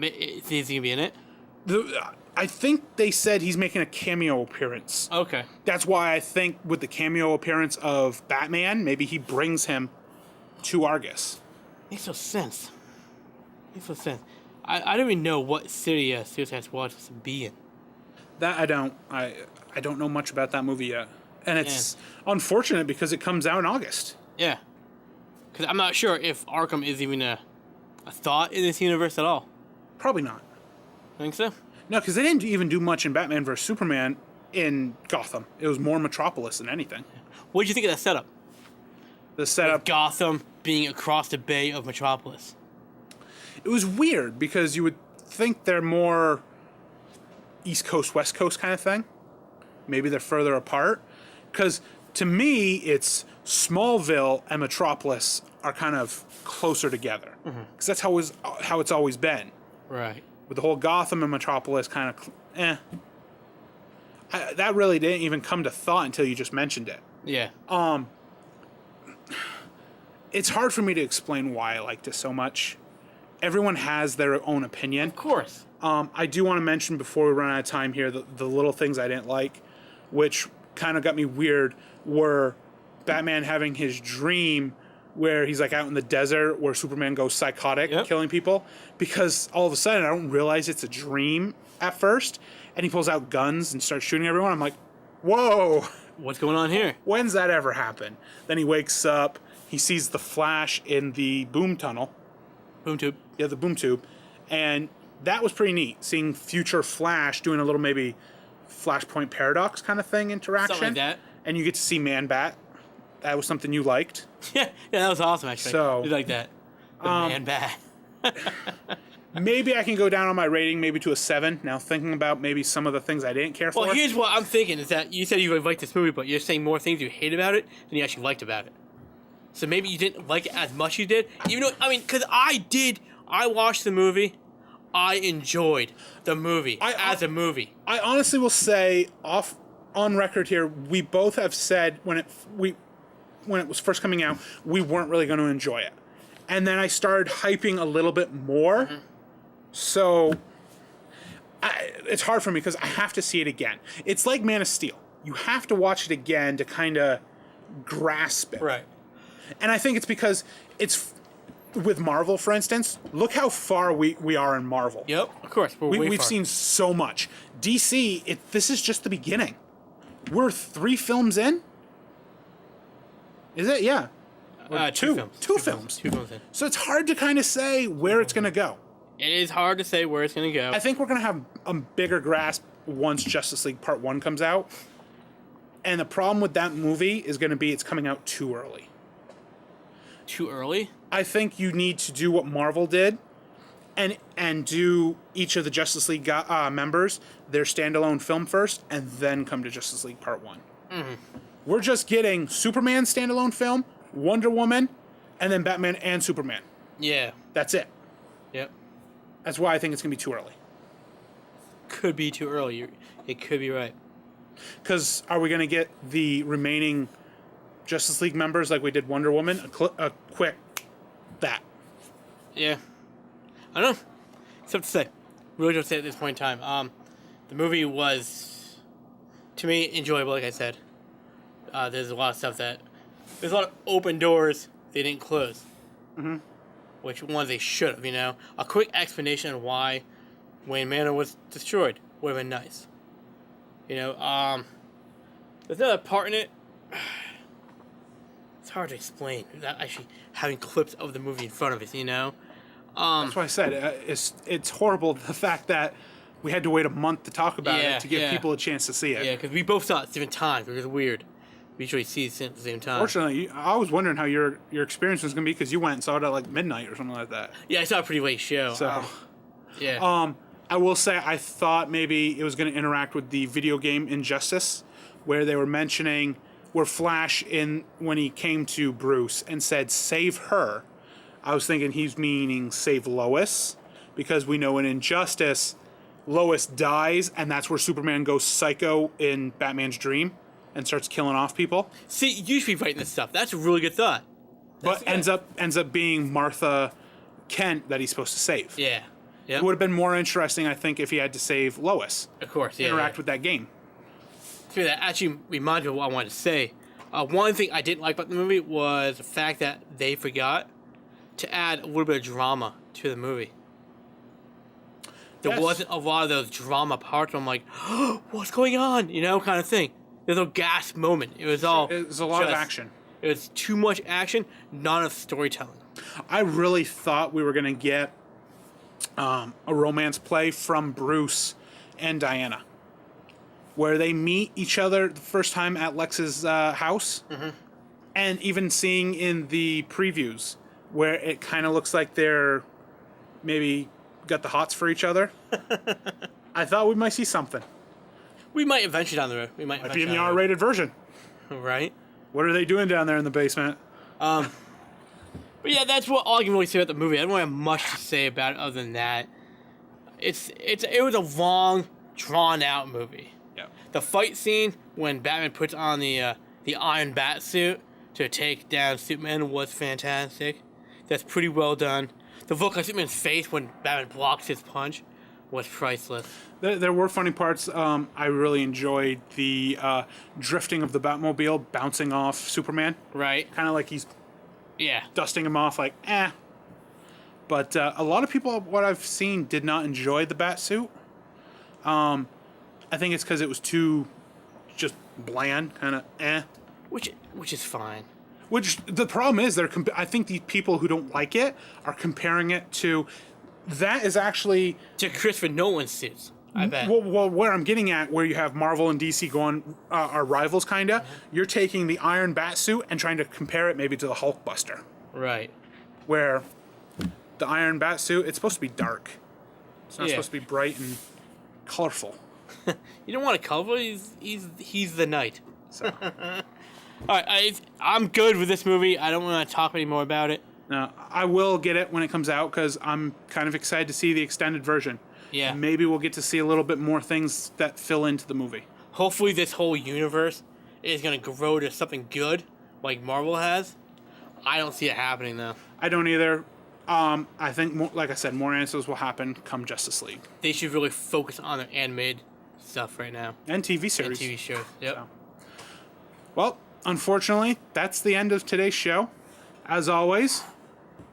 Speaker 1: Is he going to be in it?
Speaker 2: I think they said he's making a cameo appearance.
Speaker 1: Okay.
Speaker 2: That's why I think with the cameo appearance of Batman, maybe he brings him to Argus.
Speaker 1: Makes no sense. I don't even know what city Suicide Squad is to be in.
Speaker 2: That I don't. I don't know much about that movie yet. And it's unfortunate because it comes out in August.
Speaker 1: Yeah. Because I'm not sure if Arkham is even a a thought in this universe at all.
Speaker 2: Probably not.
Speaker 1: I think so.
Speaker 2: No, because they didn't even do much in Batman vs Superman in Gotham. It was more Metropolis than anything.
Speaker 1: What did you think of that setup?
Speaker 2: The setup,
Speaker 1: Gotham being across the bay of Metropolis.
Speaker 2: it was weird because you would think they're more East Coast, West Coast kind of thing. Maybe they're further apart. Because to me, it's Smallville and Metropolis are kind of closer together. Because that's how it's always been.
Speaker 1: Right.
Speaker 2: With the whole Gotham and Metropolis kind of, that really didn't even come to thought until you just mentioned it.
Speaker 1: Yeah.
Speaker 2: It's hard for me to explain why I liked it so much. Everyone has their own opinion.
Speaker 1: Of course.
Speaker 2: I do want to mention before we run out of time here the little things I didn't like, which kind of got me weird, were Batman having his dream where he's like out in the desert where Superman goes psychotic, killing people, because all of a sudden I don't realize it's a dream at first, and he pulls out guns and starts shooting everyone. I'm like, whoa,
Speaker 1: What's going on here?
Speaker 2: when's that ever happen? Then he wakes up, he sees the Flash in the boom tunnel.
Speaker 1: Boom tube.
Speaker 2: Yeah, the boom tube. And that was pretty neat, seeing future Flash doing a little maybe Flashpoint Paradox kind of thing interaction.
Speaker 1: Something like that.
Speaker 2: And you get to see Man-Bat. That was something you liked.
Speaker 1: Yeah, that was awesome, actually.
Speaker 2: So,
Speaker 1: you like that. The man bat.
Speaker 2: Maybe I can go down on my rating maybe to a 7. Now thinking about maybe some of the things I didn't care for.
Speaker 1: Well, here's what I'm thinking, is that you said you liked this movie, but you're saying more things you hate about it than you actually liked about it. So maybe you didn't like it as much as you did. Even though, I mean, because I watched the movie. I enjoyed the movie as a movie.
Speaker 2: I honestly will say, on record here, we both have said when it was first coming out, we weren't really going to enjoy it. And then I started hyping a little bit more. So it's hard for me because I have to see it again. It's like Man of Steel. You have to watch it again to kind of grasp it.
Speaker 1: Right.
Speaker 2: And I think it's because it's with Marvel, for instance. Look how far we are in Marvel.
Speaker 1: Yep, of course.
Speaker 2: We've seen so much. DC, this is just the beginning. We're 3 films in. Is it? Yeah.
Speaker 1: Two films.
Speaker 2: Two films.
Speaker 1: 2 films in.
Speaker 2: So it's hard to kind of say where it's going to go.
Speaker 1: It is hard to say where it's going to go.
Speaker 2: I think we're going to have a bigger grasp once Justice League Part 1 comes out. And the problem with that movie is going to be it's coming out too early.
Speaker 1: Too early?
Speaker 2: I think you need to do what Marvel did and do each of the Justice League members their standalone film first and then come to Justice League Part 1. We're just getting Superman standalone film, Wonder Woman, and then Batman and Superman.
Speaker 1: Yeah.
Speaker 2: That's it.
Speaker 1: Yep.
Speaker 2: That's why I think it's going to be too early.
Speaker 1: Could be too early. It could be right.
Speaker 2: Because are we going to get the remaining Justice League members like we did Wonder Woman? A quick that.
Speaker 1: Yeah. I don't know. It's tough to say. Really don't say at this point in time. The movie was, to me, enjoyable, like I said. There's a lot of stuff there's a lot of open doors they didn't close. Which ones they should have, you know? A quick explanation on why Wayne Manor was destroyed would have been nice. You know, there's another part in it. It's hard to explain without actually having clips of the movie in front of us, you know?
Speaker 2: That's why I said it's horrible the fact that we had to wait a month to talk about it to give people a chance to see it.
Speaker 1: Yeah, because we both saw it at different times, which is weird. We usually see it at the same time.
Speaker 2: Fortunately, I was wondering how your experience was going to be because you went and saw it at like midnight or something like that.
Speaker 1: Yeah, I saw a pretty late show.
Speaker 2: So,
Speaker 1: yeah.
Speaker 2: I will say I thought maybe it was going to interact with the video game Injustice, where they were mentioning where Flash when he came to Bruce and said save her. I was thinking he's meaning save Lois, because we know in Injustice Lois dies and that's where Superman goes psycho in Batman's dream and starts killing off people.
Speaker 1: See, you should be writing this stuff. That's a really good thought.
Speaker 2: But ends up being Martha Kent that he's supposed to save.
Speaker 1: Yeah. Yep.
Speaker 2: It would have been more interesting, I think, if he had to save Lois.
Speaker 1: Of course, yeah.
Speaker 2: Interact with that game.
Speaker 1: So that actually reminds me of what I wanted to say. One thing I didn't like about the movie was the fact that they forgot to add a little bit of drama to the movie. There wasn't a lot of those drama parts where I'm like, oh, what's going on? You know, kind of thing. There's no gasp moment. It was all...
Speaker 2: It was a lot of action.
Speaker 1: It was too much action, not enough storytelling.
Speaker 2: I really thought we were going to get a romance play from Bruce and Diana, where they meet each other the first time at Lex's house, and even seeing in the previews where it kind of looks like they're maybe got the hots for each other. I thought we might see something.
Speaker 1: We might eventually down the road. We might
Speaker 2: Be in the R-rated version.
Speaker 1: Right.
Speaker 2: What are they doing down there in the basement?
Speaker 1: But yeah, that's what all I can really say about the movie. I don't have much to say about it other than that. It was a long, drawn out movie.
Speaker 2: Yeah.
Speaker 1: The fight scene when Batman puts on the Iron Bat suit to take down Superman was fantastic. That's pretty well done. The look on Superman's face when Batman blocks his punch was priceless.
Speaker 2: There were funny parts. I really enjoyed the drifting of the Batmobile bouncing off Superman.
Speaker 1: Right.
Speaker 2: Kind of like he's
Speaker 1: Yeah.
Speaker 2: dusting him off like, eh. But a lot of people, what I've seen, did not enjoy the bat suit. I think it's because it was too just bland, kind of eh.
Speaker 1: Which is fine.
Speaker 2: Which the problem is, I think the people who don't like it are comparing it to. That is actually
Speaker 1: To Christopher Nolan's suits, I bet.
Speaker 2: well, where I'm getting at, where you have Marvel and DC going are rivals, kinda. You're taking the Iron Bat suit and trying to compare it maybe to the Hulkbuster,
Speaker 1: Right.
Speaker 2: where the Iron Bat suit, it's supposed to be dark. It's not
Speaker 1: Yeah.
Speaker 2: supposed to be bright and colorful.
Speaker 1: You don't want to cover. He's the knight.
Speaker 2: So
Speaker 1: All right, I'm good with this movie. I don't want to talk any more about it.
Speaker 2: now I will get it when it comes out because I'm kind of excited to see the extended version.
Speaker 1: Yeah.
Speaker 2: Maybe we'll get to see a little bit more things that fill into the movie.
Speaker 1: Hopefully, this whole universe is gonna grow to something good, like Marvel has. I don't see it happening though.
Speaker 2: I don't either. I think, more, like I said, more answers will happen come Justice League
Speaker 1: They should really focus on their animated stuff right now.
Speaker 2: and TV
Speaker 1: And
Speaker 2: series.
Speaker 1: TV shows. Yep.
Speaker 2: So. Well, unfortunately, that's the end of today's show. As always,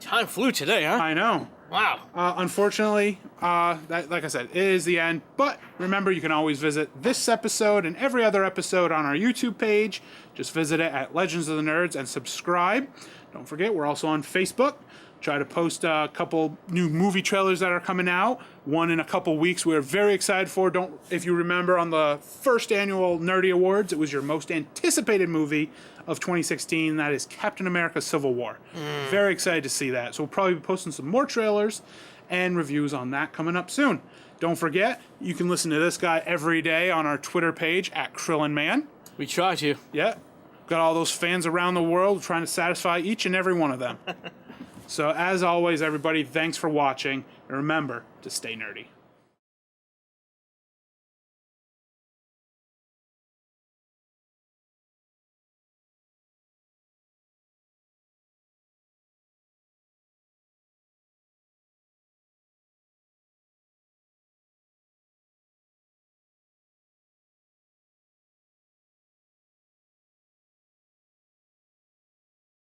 Speaker 1: Time flew today, huh?
Speaker 2: I know.
Speaker 1: Wow.
Speaker 2: Unfortunately, like I said, it is the end. But remember, you can always visit this episode and every other episode on our YouTube page. Just visit it at Legends of the Nerds and subscribe. Don't forget, we're also on Facebook. Try to post a couple new movie trailers that are coming out. One in a couple weeks we're very excited for. If you remember on the first annual Nerdy Awards, it was your most anticipated movie of 2016. That is Captain America Civil War. Very excited to see that. So we'll probably be posting some more trailers and reviews on that coming up soon. Don't forget, you can listen to this guy every day on our Twitter page at KrillinMan.
Speaker 1: We try to.
Speaker 2: Yeah. Got all those fans around the world trying to satisfy each and every one of them. So as always, everybody, thanks for watching. And remember to stay nerdy.